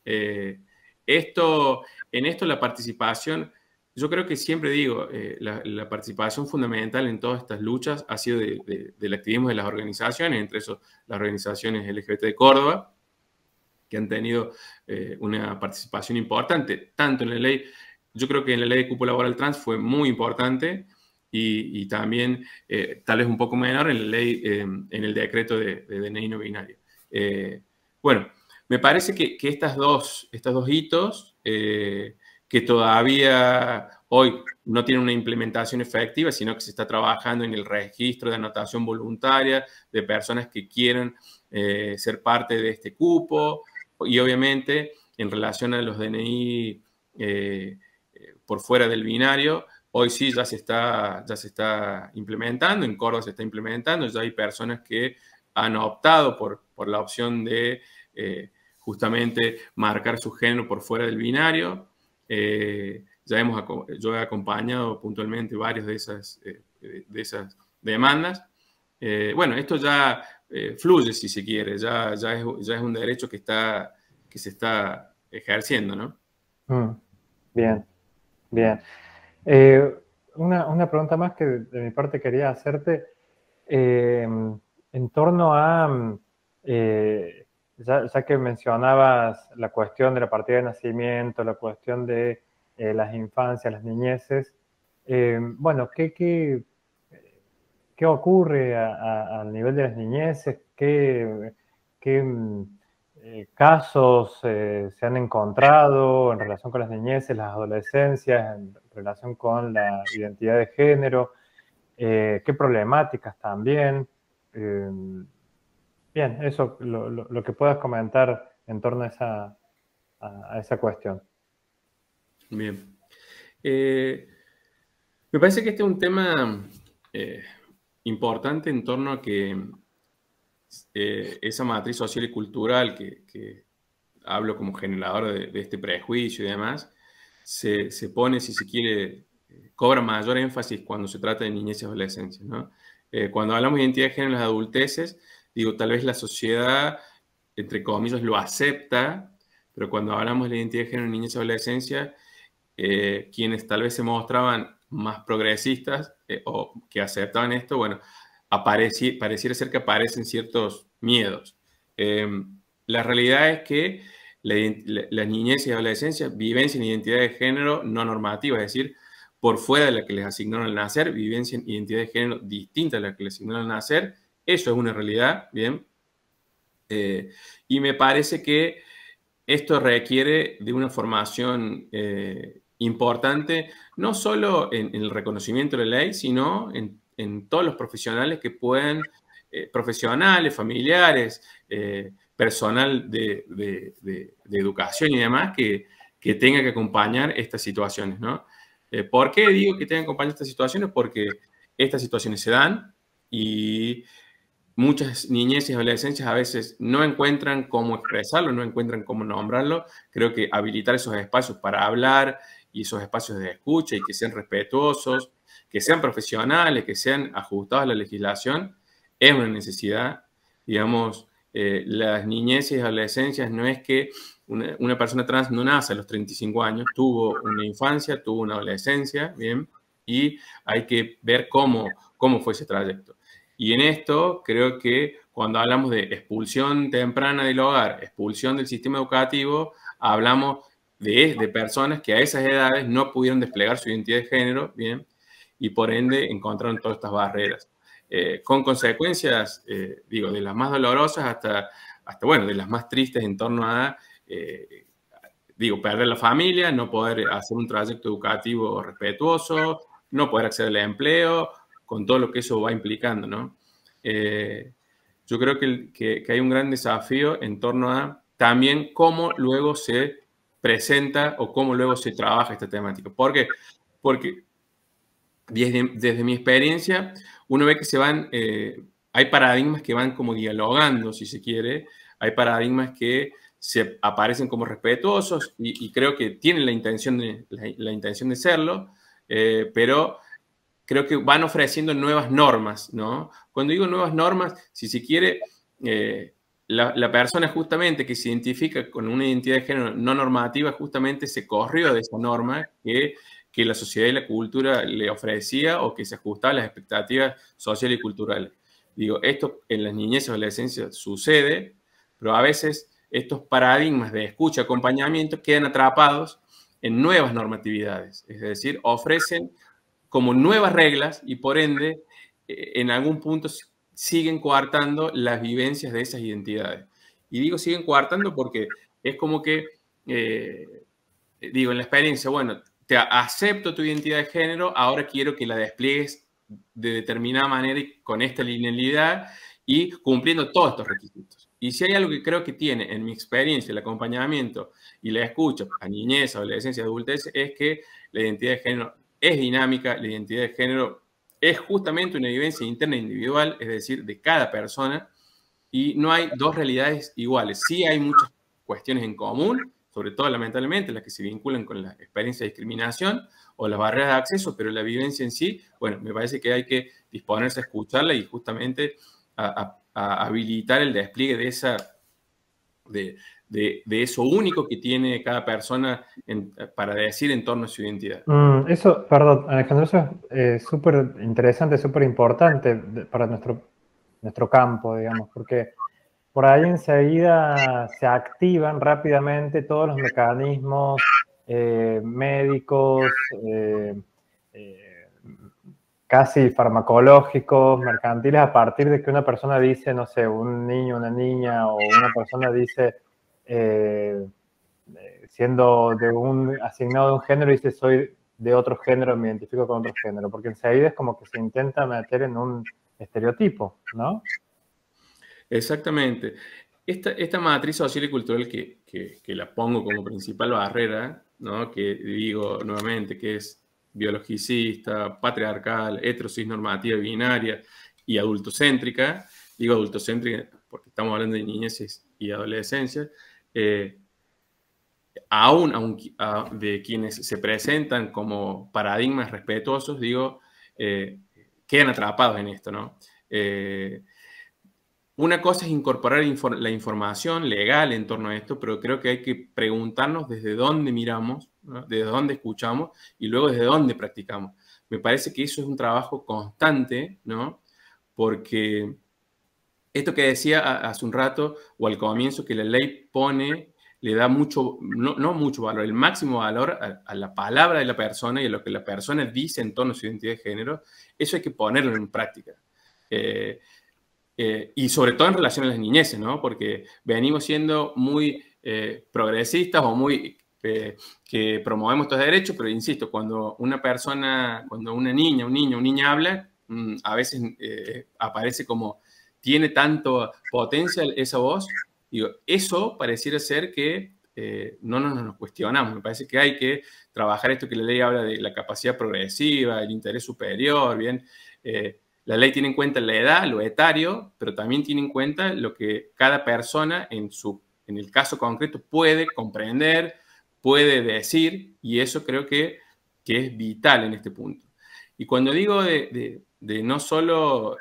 En esto la participación, yo creo que siempre digo, la participación fundamental en todas estas luchas ha sido del activismo de las organizaciones, entre eso las organizaciones LGBT de Córdoba, que han tenido una participación importante, tanto en la ley, yo creo que en la ley de cupo laboral trans fue muy importante, y también, tal vez un poco menor, en la ley, en el decreto de DNI no binario. Bueno, me parece que estos dos hitos, que todavía hoy no tienen una implementación efectiva, sino que se está trabajando en el registro de anotación voluntaria de personas que quieran ser parte de este cupo, y obviamente en relación a los DNI por fuera del binario, hoy sí ya se está implementando, en Córdoba se está implementando, ya hay personas que han optado por la opción de justamente marcar su género por fuera del binario. Yo he acompañado puntualmente varias de esas demandas. Bueno, esto ya fluye, si se quiere, ya es un derecho que se está ejerciendo, ¿no? Bien, bien. Una pregunta más que de mi parte quería hacerte en torno a, ya que mencionabas la cuestión de la partida de nacimiento, la cuestión de las infancias, las niñeces, bueno, ¿qué ocurre al nivel de las niñeces? ¿Qué casos se han encontrado en relación con las niñeces, las adolescencias, en relación con la identidad de género? ¿Qué problemáticas también? Eh, Bien, eso, lo que puedas comentar en torno a esa cuestión. Bien. Me parece que este es un tema importante en torno a que esa matriz social y cultural que hablo como generador de este prejuicio y demás, se pone, si se quiere, cobra mayor énfasis cuando se trata de niñez y adolescencia, ¿no? Cuando hablamos de identidad de género en las adulteces, digo, tal vez la sociedad, entre comillas, lo acepta, pero cuando hablamos de la identidad de género en niñez y adolescencia, quienes tal vez se mostraban más progresistas o que aceptaban esto, bueno, pareciera ser que aparecen ciertos miedos. La realidad es que la niñez y adolescencia vivencian identidad de género no normativa, es decir, por fuera de la que les asignaron al nacer, vivencian identidad de género distinta a la que les asignaron al nacer. Eso es una realidad, ¿bien? Y me parece que esto requiere de una formación importante, no solo en el reconocimiento de la ley, sino en todos los profesionales que puedan, profesionales, familiares, personal de educación y demás, que tenga que acompañar estas situaciones, ¿no? ¿Por qué digo que tenga que acompañar estas situaciones? Porque estas situaciones se dan y muchas niñez y adolescencias a veces no encuentran cómo expresarlo, no encuentran cómo nombrarlo. Creo que habilitar esos espacios para hablar y esos espacios de escucha y que sean respetuosos, que sean profesionales, que sean ajustados a la legislación, es una necesidad. Digamos, las niñeces y adolescencias no es que una persona trans no nace a los 35 años, tuvo una infancia, tuvo una adolescencia, ¿bien? Y hay que ver cómo fue ese trayecto. Y en esto creo que cuando hablamos de expulsión temprana del hogar, expulsión del sistema educativo, hablamos de personas que a esas edades no pudieron desplegar su identidad de género, ¿bien? Y por ende encontraron todas estas barreras. Con consecuencias, digo, de las más dolorosas hasta, bueno, de las más tristes en torno a, digo, perder la familia, no poder hacer un trayecto educativo respetuoso, no poder acceder al empleo, con todo lo que eso va implicando, ¿no? Yo creo que hay un gran desafío en torno a también cómo luego se presenta o cómo luego se trabaja esta temática. ¿Por qué? Porque desde mi experiencia, uno ve que hay paradigmas que van como dialogando, si se quiere, hay paradigmas que se aparecen como respetuosos y creo que tienen la intención de serlo, pero creo que van ofreciendo nuevas normas, ¿no? Cuando digo nuevas normas, si se quiere, la persona justamente que se identifica con una identidad de género no normativa justamente se corrió de esa norma que la sociedad y la cultura le ofrecía o que se ajustaba a las expectativas sociales y culturales. Digo, esto en las niñez y adolescencia sucede, pero a veces estos paradigmas de escucha y acompañamiento quedan atrapados en nuevas normatividades, es decir, ofrecen como nuevas reglas y por ende en algún punto siguen coartando las vivencias de esas identidades. Y digo siguen coartando porque es como que, digo, en la experiencia, bueno, te acepto tu identidad de género, ahora quiero que la despliegues de determinada manera y con esta linealidad y cumpliendo todos estos requisitos. Y si hay algo que creo que tiene en mi experiencia el acompañamiento y la escucha a niñez, adolescencia, adultez, es que la identidad de género es dinámica, la identidad de género es justamente una vivencia interna individual, es decir, de cada persona, y no hay dos realidades iguales. Sí hay muchas cuestiones en común, sobre todo lamentablemente las que se vinculan con la experiencia de discriminación o las barreras de acceso, pero la vivencia en sí, bueno, me parece que hay que disponerse a escucharla y justamente a habilitar el despliegue de eso único que tiene cada persona para decir en torno a su identidad. Eso, perdón, Alejandro, eso es súper interesante, súper importante para nuestro campo, digamos, porque por ahí enseguida se activan rápidamente todos los mecanismos médicos, casi farmacológicos, mercantiles, a partir de que una persona dice, no sé, un niño, una niña, o una persona dice, siendo asignado de un género, dice, soy de otro género, me identifico con otro género, porque enseguida es como que se intenta meter en un estereotipo, ¿no? Exactamente. Esta matriz social y cultural que la pongo como principal barrera, ¿no? Que digo nuevamente que es biologicista, patriarcal, heterosis-normativa, binaria y adultocéntrica. Digo adultocéntrica porque estamos hablando de niñez y adolescencia. Aún de quienes se presentan como paradigmas respetuosos, digo, quedan atrapados en esto, ¿no? Una cosa es incorporar la información legal en torno a esto, pero creo que hay que preguntarnos desde dónde miramos, ¿no? Desde dónde escuchamos y luego desde dónde practicamos. Me parece que eso es un trabajo constante, ¿no? Porque esto que decía hace un rato o al comienzo, que la ley le da mucho, no mucho valor, el máximo valor a la palabra de la persona y a lo que la persona dice en torno a su identidad de género, eso hay que ponerlo en práctica. Y sobre todo en relación a las niñeces, ¿no? Porque venimos siendo muy progresistas o muy que promovemos estos derechos, pero insisto, cuando una persona, cuando una niña, un niño, una niña habla, a veces aparece como, tiene tanto potencia esa voz, digo, eso pareciera ser que no nos cuestionamos. Me parece que hay que trabajar esto que la ley habla de la capacidad progresiva, el interés superior, bien. La ley tiene en cuenta la edad, lo etario, pero también tiene en cuenta lo que cada persona en el caso concreto puede comprender, puede decir, y eso creo que es vital en este punto. Y cuando digo de no solo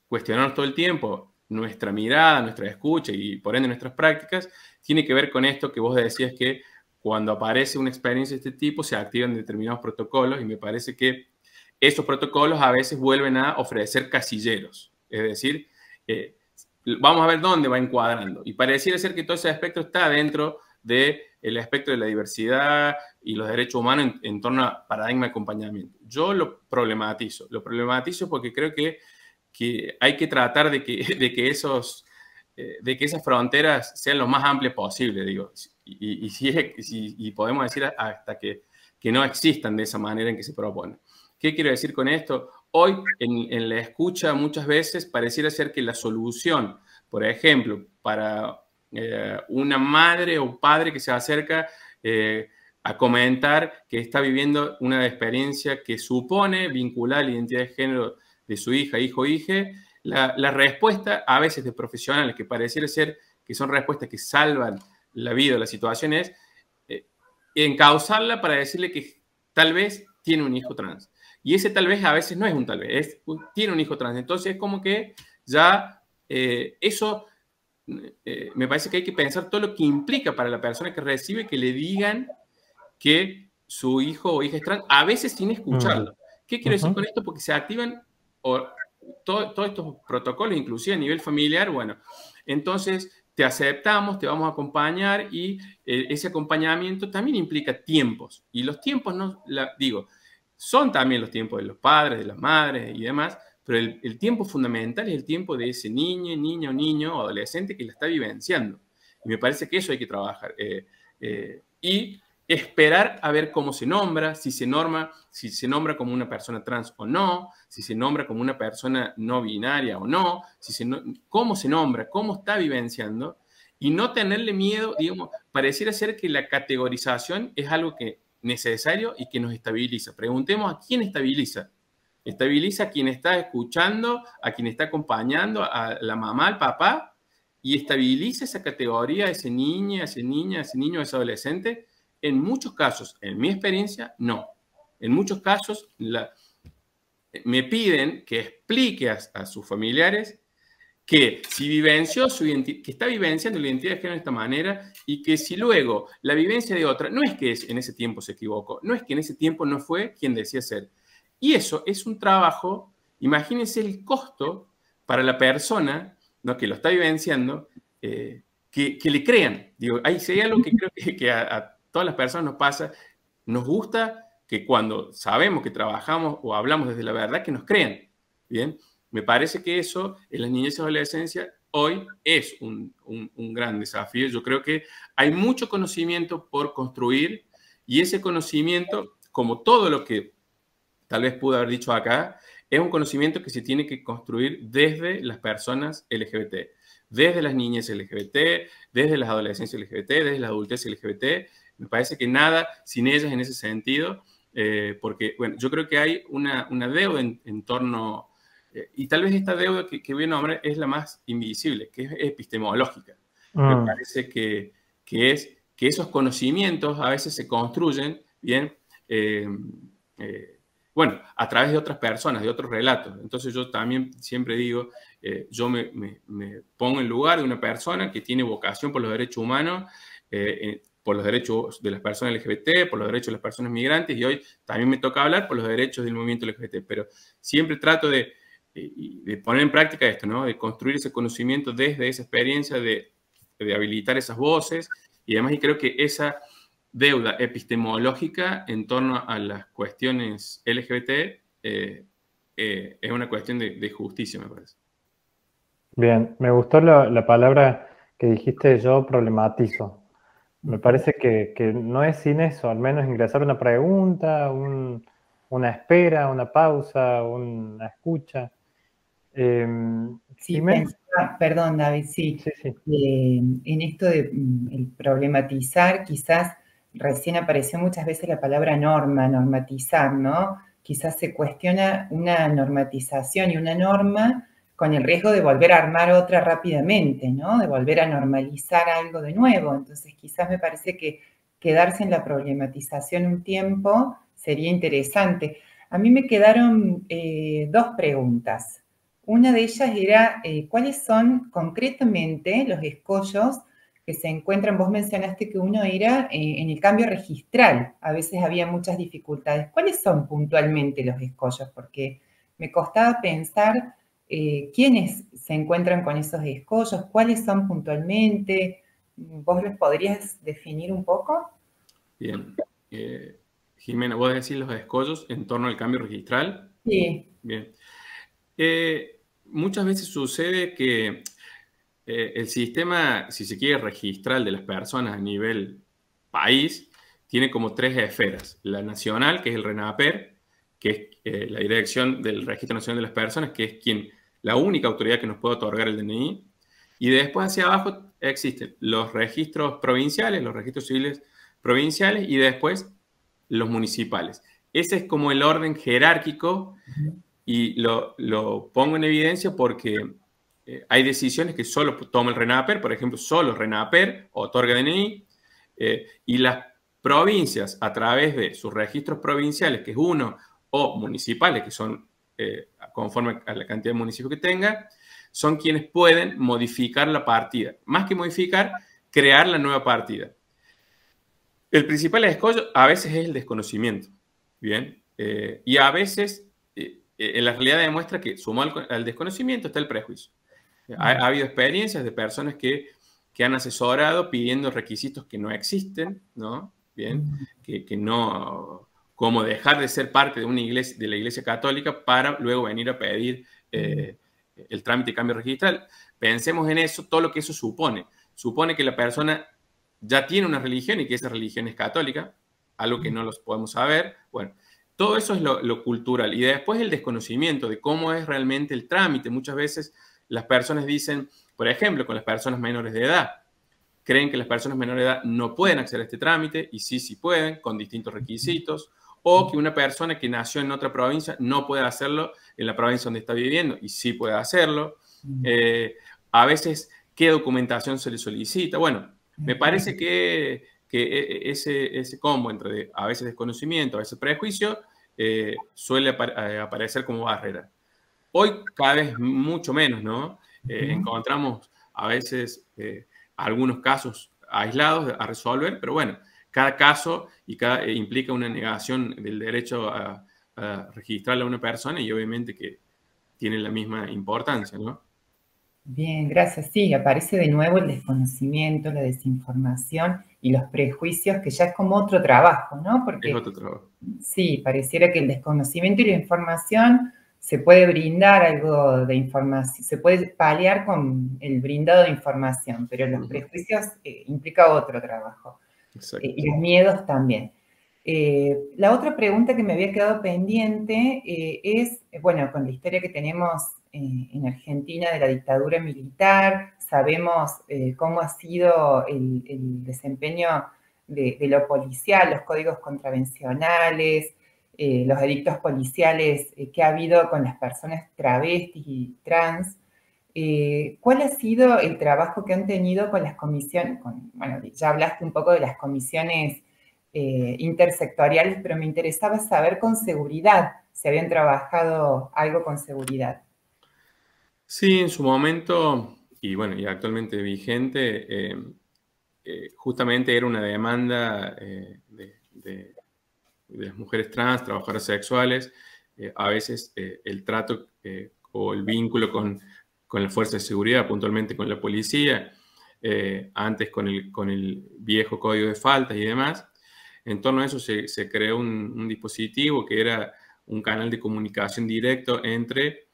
cuestionarnos todo el tiempo nuestra mirada, nuestra escucha y por ende nuestras prácticas, tiene que ver con esto que vos decías, que cuando aparece una experiencia de este tipo se activan determinados protocolos, y me parece que esos protocolos a veces vuelven a ofrecer casilleros. Es decir, vamos a ver dónde va encuadrando. Y pareciera ser que todo ese aspecto está dentro del aspecto de la diversidad y los derechos humanos en torno a paradigma de acompañamiento. Yo lo problematizo. Lo problematizo porque creo que hay que tratar de que esas fronteras sean lo más amplias posible, digo. Y podemos decir hasta que no existan de esa manera en que se propone. ¿Qué quiero decir con esto? Hoy, en la escucha, muchas veces pareciera ser que la solución, por ejemplo, para una madre o padre que se acerca a comentar que está viviendo una experiencia que supone vincular la identidad de género de su hija, hijo o hija, la respuesta a veces de profesionales que pareciera ser que son respuestas que salvan la vida o la situación es encauzarla para decirle que tal vez tiene un hijo trans. Y ese tal vez a veces no es un tal vez, tiene un hijo trans. Entonces es como que ya eso me parece que hay que pensar todo lo que implica para la persona que recibe que le digan que su hijo o hija es trans, a veces sin escucharlo. ¿Qué quiero decir con esto? Porque se activan todos estos protocolos, inclusive a nivel familiar. Bueno, entonces te aceptamos, te vamos a acompañar, y ese acompañamiento también implica tiempos. Y los tiempos, son también los tiempos de los padres, de las madres y demás, pero el tiempo fundamental es el tiempo de ese niña o niño o adolescente que la está vivenciando. Y me parece que eso hay que trabajar. Y esperar a ver cómo se nombra, si se nombra como una persona trans o no, si se nombra como una persona no binaria o no, cómo se nombra, cómo está vivenciando, y no tenerle miedo. Digamos, pareciera ser que la categorización es algo que necesario y que nos estabiliza. Preguntemos a quién estabiliza. Estabiliza a quien está escuchando, a quien está acompañando, a la mamá, al papá, y estabiliza esa categoría, ese niño, ese niño, ese adolescente. En muchos casos, en mi experiencia, no. En muchos casos me piden que explique a sus familiares que si vivenció que está vivenciando la identidad de género de esta manera y que si luego la vivencia de otra, no es que en ese tiempo se equivocó, no es que en ese tiempo no fue quien decía ser. Y eso es un trabajo, imagínense el costo para la persona, ¿no?, que lo está vivenciando, que le crean. Digo, hay algo que creo que a todas las personas nos pasa, nos gusta que cuando sabemos que trabajamos o hablamos desde la verdad, que nos crean. Bien, me parece que eso en las niñez y adolescencia hoy es un gran desafío. Yo creo que hay mucho conocimiento por construir y ese conocimiento, como todo lo que tal vez pude haber dicho acá, es un conocimiento que se tiene que construir desde las personas LGBT, desde las niñas LGBT, desde las adolescencias LGBT, desde la adultez LGBT. Me parece que nada sin ellas en ese sentido, porque, bueno, yo creo que hay una deuda en torno, y tal vez esta deuda que voy a nombrar es la más invisible, que es epistemológica. Me parece que esos conocimientos a veces se construyen, bien, bueno, a través de otras personas, de otros relatos. Entonces yo también siempre digo, yo me pongo en lugar de una persona que tiene vocación por los derechos humanos, por los derechos de las personas LGBT, por los derechos de las personas migrantes, y hoy también me toca hablar por los derechos del movimiento LGBT, pero siempre trato de poner en práctica esto, ¿no? De construir ese conocimiento desde esa experiencia, de habilitar esas voces, y además y creo que esa deuda epistemológica en torno a las cuestiones LGBT es una cuestión de justicia, me parece. Bien, me gustó la palabra que dijiste, yo problematizo. Me parece que no es sin eso, al menos ingresar una pregunta, una espera, una pausa, una escucha. Sí, pensaba, perdón, David, sí. En esto de el problematizar, quizás recién apareció muchas veces la palabra norma, normatizar, ¿no? Quizás se cuestiona una normatización y una norma con el riesgo de volver a armar otra rápidamente, ¿no? De volver a normalizar algo de nuevo. Entonces, quizás me parece que quedarse en la problematización un tiempo sería interesante. A mí me quedaron dos preguntas. Una de ellas era, ¿cuáles son concretamente los escollos que se encuentran? Vos mencionaste que uno era en el cambio registral. A veces había muchas dificultades. ¿Cuáles son puntualmente los escollos? Porque me costaba pensar quiénes se encuentran con esos escollos, cuáles son puntualmente. ¿Vos los podrías definir un poco? Bien. Jimena, ¿vos decís los escollos en torno al cambio registral? Sí. Bien. Muchas veces sucede que el sistema, si se quiere, registral de las personas a nivel país, tiene como tres esferas. La nacional, que es el RENAPER, que es la Dirección del Registro Nacional de las Personas, que es la única autoridad que nos puede otorgar el DNI. Y después hacia abajo existen los registros provinciales, los registros civiles provinciales, y después los municipales. Ese es como el orden jerárquico. Y lo pongo en evidencia porque hay decisiones que solo toma el RENAPER, por ejemplo, solo el RENAPER otorga DNI, y las provincias, a través de sus registros provinciales, que es uno, o municipales, que son conforme a la cantidad de municipios que tenga, son quienes pueden modificar la partida. Más que modificar, crear la nueva partida. El principal escollo a veces es el desconocimiento, ¿bien? Y a veces en la realidad demuestra que sumado al desconocimiento está el prejuicio. Ha habido experiencias de personas que han asesorado pidiendo requisitos que no existen, ¿no? Bien, que no, como dejar de ser parte de una iglesia, de la Iglesia Católica, para luego venir a pedir el trámite de cambio registral. Pensemos en eso, todo lo que eso supone. Supone que la persona ya tiene una religión y que esa religión es católica, algo que no los podemos saber. Bueno, todo eso es lo cultural. Y después el desconocimiento de cómo es realmente el trámite. Muchas veces las personas dicen, por ejemplo, con las personas menores de edad, creen que las personas menores de edad no pueden acceder a este trámite, y sí pueden, con distintos requisitos, o que una persona que nació en otra provincia no puede hacerlo en la provincia donde está viviendo, y sí puede hacerlo. A veces, ¿qué documentación se le solicita? Bueno, me parece que ese combo entre a veces desconocimiento, a veces prejuicio, suele aparecer como barrera. Hoy cada vez mucho menos, ¿no? Encontramos a veces algunos casos aislados a resolver, pero bueno, cada caso implica una negación del derecho a registrarle a una persona y obviamente que tiene la misma importancia, ¿no? Bien, gracias. Sí, aparece de nuevo el desconocimiento, la desinformación y los prejuicios, que ya es como otro trabajo, ¿no? Es Porque otro trabajo. sí, pareciera que el desconocimiento y la información se puede brindar algo de información, se puede paliar con el brindado de información, pero los prejuicios implica otro trabajo. Y los miedos también. La otra pregunta que me había quedado pendiente es, bueno, con la historia que tenemos en Argentina de la dictadura militar, sabemos cómo ha sido el desempeño de lo policial, los códigos contravencionales, los edictos policiales que ha habido con las personas travestis y trans. ¿Cuál ha sido el trabajo que han tenido con las comisiones? Bueno, ya hablaste un poco de las comisiones intersectoriales, pero me interesaba saber con seguridad si habían trabajado algo con seguridad. Sí, en su momento, y bueno, y actualmente vigente, justamente era una demanda de las mujeres trans, trabajadoras sexuales, a veces el trato o el vínculo con la fuerza de seguridad, puntualmente con la policía, antes con el viejo código de faltas y demás. En torno a eso se creó un dispositivo que era un canal de comunicación directo entre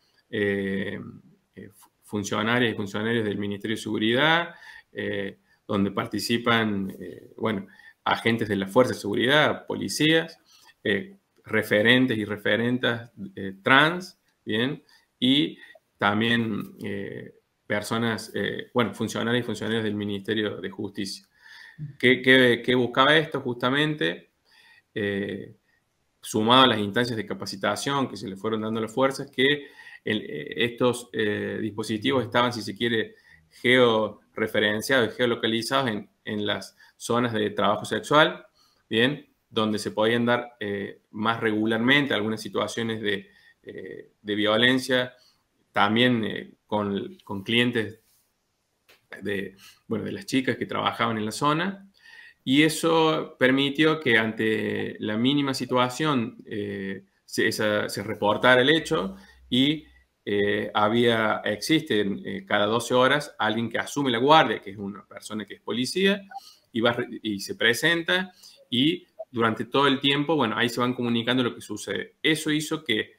funcionarias y funcionarios del Ministerio de Seguridad, donde participan, bueno, agentes de la Fuerza de Seguridad, policías, referentes y referentas trans, ¿bien? Y también personas, bueno, funcionarios y funcionarios del Ministerio de Justicia. ¿Qué buscaba esto justamente? Sumado a las instancias de capacitación que se le fueron dando a las fuerzas, que estos dispositivos estaban, si se quiere, georreferenciados, geolocalizados en las zonas de trabajo sexual, ¿bien? Donde se podían dar más regularmente algunas situaciones de violencia, también con clientes bueno, de las chicas que trabajaban en la zona, y eso permitió que ante la mínima situación se reportara el hecho y existe cada 12 horas alguien que asume la guardia, que es una persona que es policía, y se presenta y durante todo el tiempo, bueno, ahí se van comunicando lo que sucede. Eso hizo que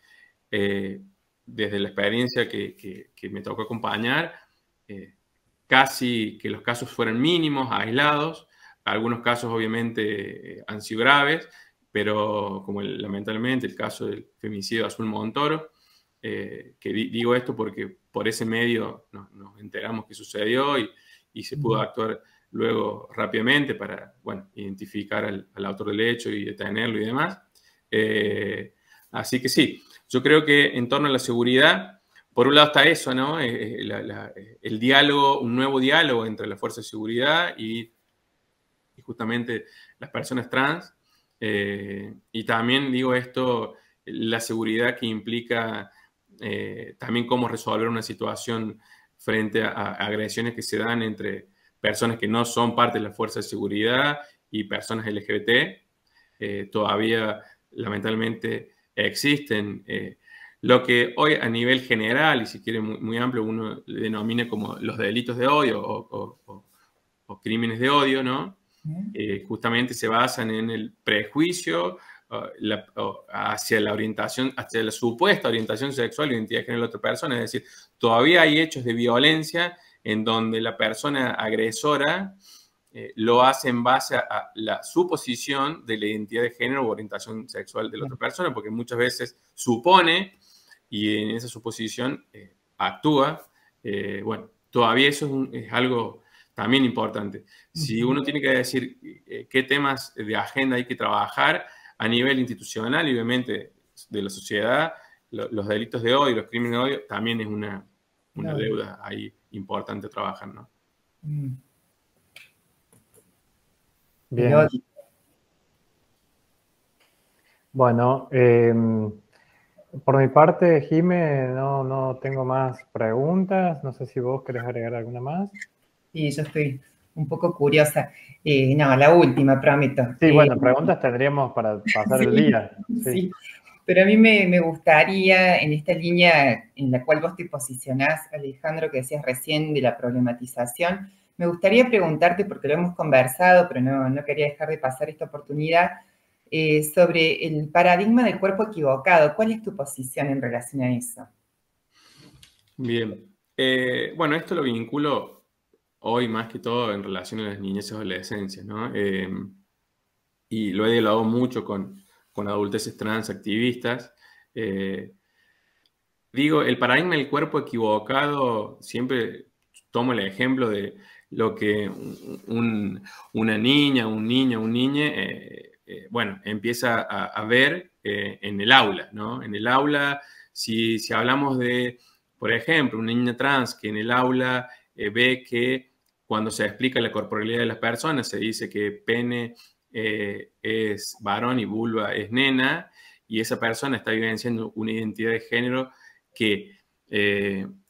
desde la experiencia que me tocó acompañar, casi que los casos fueran mínimos, aislados. Algunos casos obviamente han sido graves, pero como lamentablemente el caso del femicidio de Azul Montoro, que digo esto porque por ese medio nos enteramos que sucedió y se pudo actuar luego rápidamente para, bueno, identificar al autor del hecho y detenerlo y demás. Así que sí, yo creo que en torno a la seguridad, por un lado está eso, ¿no? El diálogo, un nuevo diálogo entre la fuerza de seguridad y justamente las personas trans. Y también digo esto, la seguridad que implica también cómo resolver una situación frente a agresiones que se dan entre personas que no son parte de la fuerza de seguridad y personas LGBT. Todavía, lamentablemente, existen lo que hoy a nivel general, y si quiere muy amplio, uno denomina como los delitos de odio o crímenes de odio, ¿no? Justamente se basan en el prejuicio hacia la orientación, hacia la supuesta orientación sexual o identidad de género de la otra persona. Es decir, todavía hay hechos de violencia en donde la persona agresora lo hace en base a la suposición de la identidad de género o orientación sexual de la otra persona, porque muchas veces supone y en esa suposición actúa. Bueno, todavía eso es algo también importante. Si uno tiene que decir qué temas de agenda hay que trabajar a nivel institucional y obviamente de la sociedad, los delitos de odio, los crímenes de odio, también es una deuda ahí importante trabajar, ¿no? Bien. Bueno, Por mi parte, Jime, no tengo más preguntas. No sé si vos querés agregar alguna más. Y yo estoy un poco curiosa. No, la última, prometo. Sí, bueno, preguntas tendríamos para pasar el Sí, día. Sí. sí. Pero a mí me gustaría, en esta línea en la cual vos te posicionás, Alejandro, que decías recién de la problematización, me gustaría preguntarte, porque lo hemos conversado, pero no quería dejar de pasar esta oportunidad, sobre el paradigma del cuerpo equivocado. ¿Cuál es tu posición en relación a eso? Bien. Bueno, esto lo vinculo hoy más que todo en relación a las niñez y adolescencias, ¿no? Y lo he dialogado mucho con adulteces trans activistas. Digo, el paradigma del cuerpo equivocado, siempre tomo el ejemplo de lo que una niña, un niño, un niñe, bueno, empieza a ver en el aula, ¿no? En el aula, si hablamos de, por ejemplo, una niña trans que en el aula ve que cuando se explica la corporalidad de las personas, se dice que pene es varón y vulva es nena, y esa persona está vivenciando una identidad de género que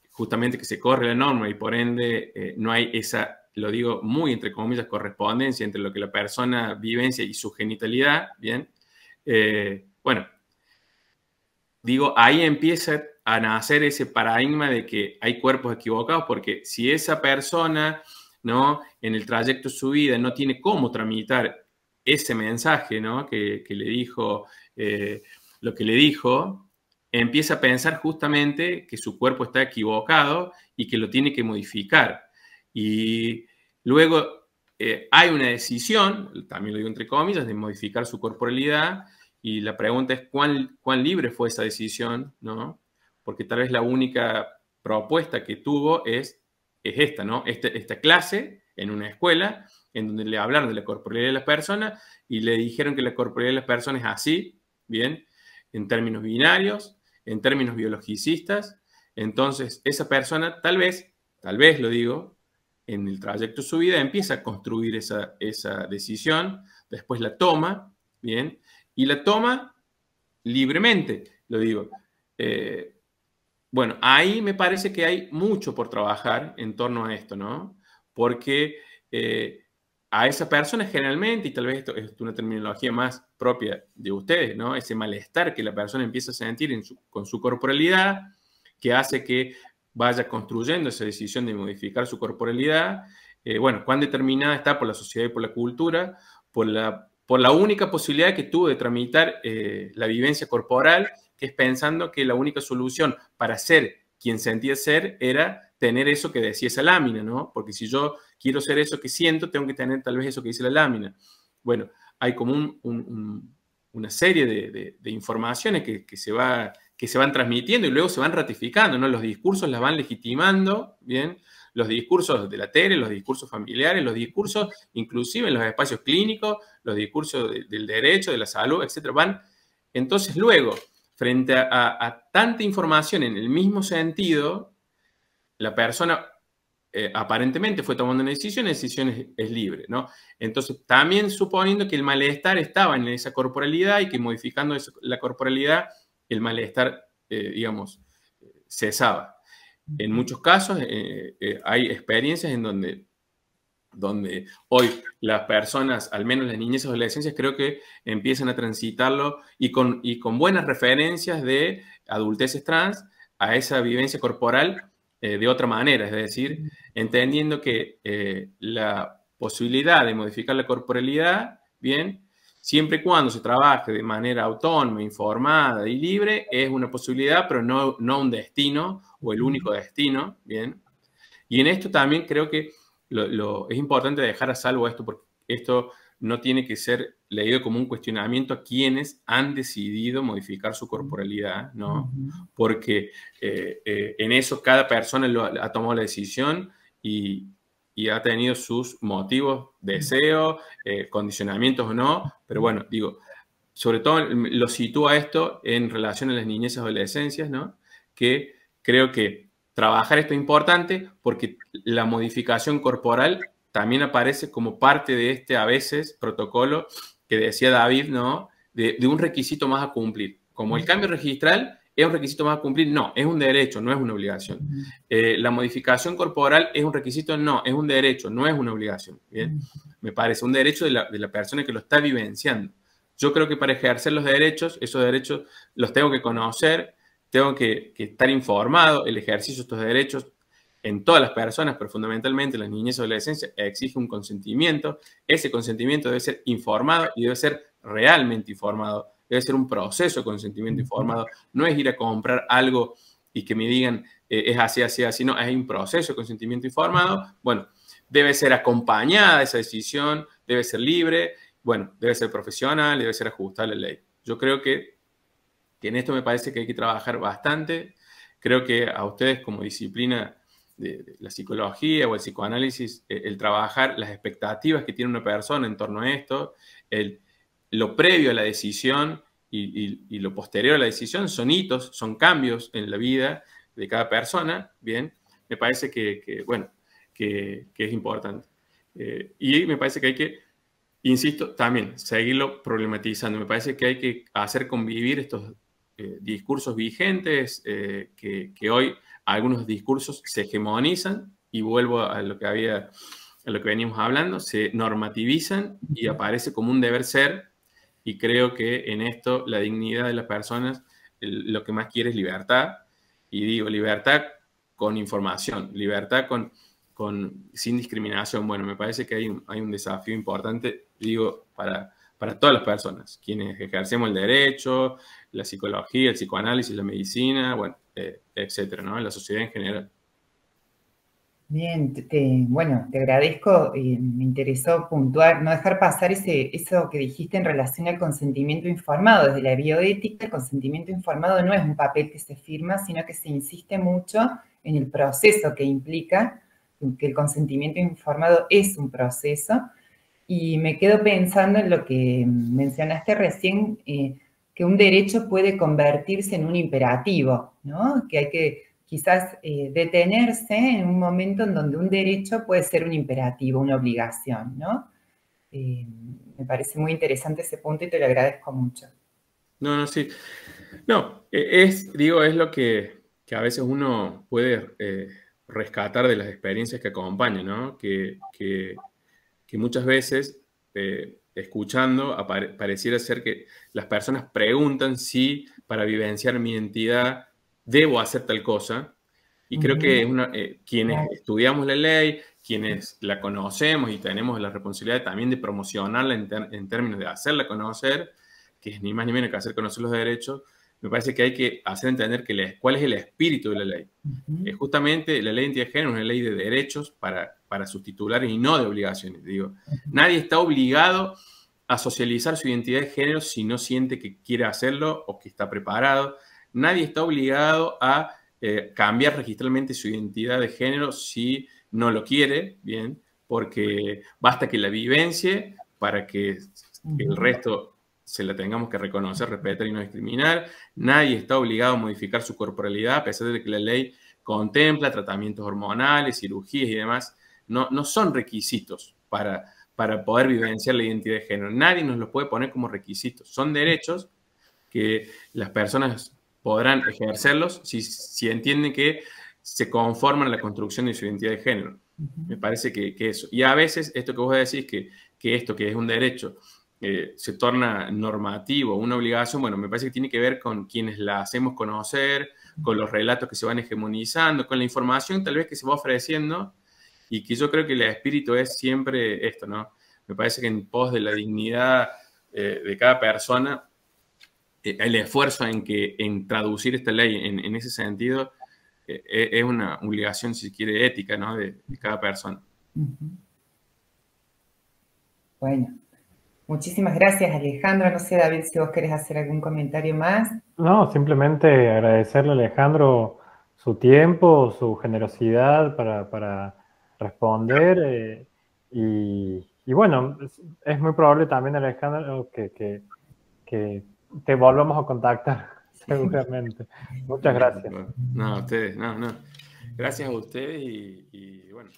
justamente que se corre la norma y por ende no hay esa, lo digo muy entre comillas, correspondencia entre lo que la persona vivencia y su genitalidad, ¿bien? Bueno, digo, ahí empieza a nacer ese paradigma de que hay cuerpos equivocados, porque si esa persona, ¿no? En el trayecto de su vida no tiene cómo tramitar ese mensaje, ¿no? Que le dijo, lo que le dijo, empieza a pensar justamente que su cuerpo está equivocado y que lo tiene que modificar. Y luego hay una decisión, también lo digo entre comillas, de modificar su corporalidad. Y la pregunta es cuán libre fue esa decisión, ¿no? Porque tal vez la única propuesta que tuvo es esta, ¿no? Esta clase en una escuela en donde le hablaron de la corporalidad de las personas y le dijeron que la corporalidad de las personas es así, ¿bien? En términos binarios, en términos biologicistas. Entonces, esa persona tal vez lo digo, en el trayecto de su vida empieza a construir esa decisión, después la toma, ¿bien? Y la toma libremente, lo digo. Bueno, ahí me parece que hay mucho por trabajar en torno a esto, ¿no? Porque a esa persona generalmente, y tal vez esto es una terminología más propia de ustedes, ¿no? Ese malestar que la persona empieza a sentir con su corporalidad, que hace que vaya construyendo esa decisión de modificar su corporalidad. Bueno, cuán determinada está por la sociedad y por la cultura, por la única posibilidad que tuvo de tramitar la vivencia corporal, que es pensando que la única solución para ser quien sentía ser era tener eso que decía esa lámina, ¿no? Porque si yo quiero ser eso que siento, tengo que tener tal vez eso que dice la lámina. Bueno, hay como una serie de informaciones que se van transmitiendo y luego se van ratificando, ¿no? Los discursos las van legitimando, ¿bien? Los discursos de la tele, los discursos familiares, los discursos inclusive en los espacios clínicos, los discursos del derecho, de la salud, etcétera, van. Entonces luego, frente a tanta información en el mismo sentido, la persona aparentemente fue tomando una decisión es libre, ¿no? Entonces, también suponiendo que el malestar estaba en esa corporalidad y que modificando la corporalidad, el malestar, digamos, cesaba. En muchos casos hay experiencias en donde hoy las personas, al menos las niñez y adolescencias, creo que empiezan a transitarlo y con buenas referencias de adulteces trans a esa vivencia corporal de otra manera, es decir, entendiendo que la posibilidad de modificar la corporalidad, bien, siempre y cuando se trabaje de manera autónoma, informada y libre, es una posibilidad, pero no un destino o el único destino, bien. Y en esto también creo que es importante dejar a salvo esto, porque esto no tiene que ser leído como un cuestionamiento a quienes han decidido modificar su corporalidad, ¿no? Porque en eso cada persona ha tomado la decisión y ha tenido sus motivos, deseos, condicionamientos o no, pero bueno, digo, sobre todo lo sitúa esto en relación a las niñez y adolescencias, ¿no? Que creo que trabajar esto es importante porque la modificación corporal también aparece como parte de este, a veces, protocolo que decía David, ¿no? De un requisito más a cumplir. Como el cambio registral ¿Es un requisito más a cumplir? No, es un derecho, no es una obligación. La modificación corporal es un requisito, no, es un derecho, no es una obligación. ¿Bien? Me parece un derecho de la persona que lo está vivenciando. Yo creo que para ejercer los derechos, esos derechos los tengo que conocer, tengo que estar informado. El ejercicio de estos derechos en todas las personas, pero fundamentalmente en las niñez y adolescencia, exige un consentimiento. Ese consentimiento debe ser informado y debe ser realmente informado. Debe ser un proceso de consentimiento informado. No es ir a comprar algo y que me digan es así, así, así. No, es un proceso de consentimiento informado. Bueno, debe ser acompañada esa decisión, debe ser libre, bueno, debe ser profesional, debe ser ajustada a la ley. Yo creo que en esto me parece que hay que trabajar bastante. Creo que a ustedes como disciplina de la psicología o el psicoanálisis, el trabajar las expectativas que tiene una persona en torno a esto, lo previo a la decisión y lo posterior a la decisión son hitos, son cambios en la vida de cada persona, ¿bien? Me parece que es importante. Y me parece que hay que, insisto, también seguirlo problematizando. Me parece que hay que hacer convivir estos discursos vigentes, que hoy algunos discursos se hegemonizan, y vuelvo a lo que veníamos hablando, se normativizan y aparece como un deber ser, y creo que en esto la dignidad de las personas lo que más quiere es libertad, y digo libertad con información, libertad sin discriminación. Bueno, me parece que hay un desafío importante, digo, para todas las personas, quienes ejercemos el derecho, la psicología, el psicoanálisis, la medicina, bueno, etcétera, ¿no? La sociedad en general. Bien, te agradezco. Me interesó puntuar, no dejar pasar eso que dijiste en relación al consentimiento informado. Desde la bioética, el consentimiento informado no es un papel que se firma, sino que se insiste mucho en el proceso que implica, que el consentimiento informado es un proceso. Y me quedo pensando en lo que mencionaste recién, que un derecho puede convertirse en un imperativo, ¿no? Que hay que quizás detenerse en un momento en donde un derecho puede ser un imperativo, una obligación, ¿no? Me parece muy interesante ese punto y te lo agradezco mucho. No, sí. No, digo, es lo que a veces uno puede rescatar de las experiencias que acompañan, ¿no? Que muchas veces, escuchando, pareciera ser que las personas preguntan si para vivenciar mi identidad debo hacer tal cosa. Y creo que quienes estudiamos la ley, quienes la conocemos y tenemos la responsabilidad también de promocionarla en términos de hacerla conocer, que es ni más ni menos que hacer conocer los derechos, me parece que hay que hacer entender cuál es el espíritu de la ley. Justamente la ley de identidad de género es una ley de derechos para sus titulares y no de obligaciones. Digo, nadie está obligado a socializar su identidad de género si no siente que quiere hacerlo o que está preparado. Nadie está obligado a cambiar registralmente su identidad de género si no lo quiere, bien, porque basta que la vivencie para que el resto se la tengamos que reconocer, respetar y no discriminar. Nadie está obligado a modificar su corporalidad, a pesar de que la ley contempla tratamientos hormonales, cirugías y demás. No son requisitos para poder vivenciar la identidad de género. Nadie nos los puede poner como requisitos. Son derechos que las personas podrán ejercerlos si entienden que se conforman a la construcción de su identidad de género. Me parece que eso. Y a veces esto que vos decís, que esto que es un derecho se torna normativo, una obligación, bueno, me parece que tiene que ver con quienes la hacemos conocer, con los relatos que se van hegemonizando, con la información tal vez que se va ofreciendo, y que yo creo que el espíritu es siempre esto, ¿no? Me parece que en pos de la dignidad de cada persona, el esfuerzo en traducir esta ley en ese sentido es una obligación, si se quiere, ética, ¿no? de cada persona. Bueno, muchísimas gracias, Alejandro. No sé, David, si vos querés hacer algún comentario más. No, simplemente agradecerle a Alejandro su tiempo, su generosidad para responder. Y bueno, es muy probable también, Alejandro, que te volvamos a contactar, seguramente. Muchas gracias. No, a ustedes, no. Gracias a ustedes y bueno.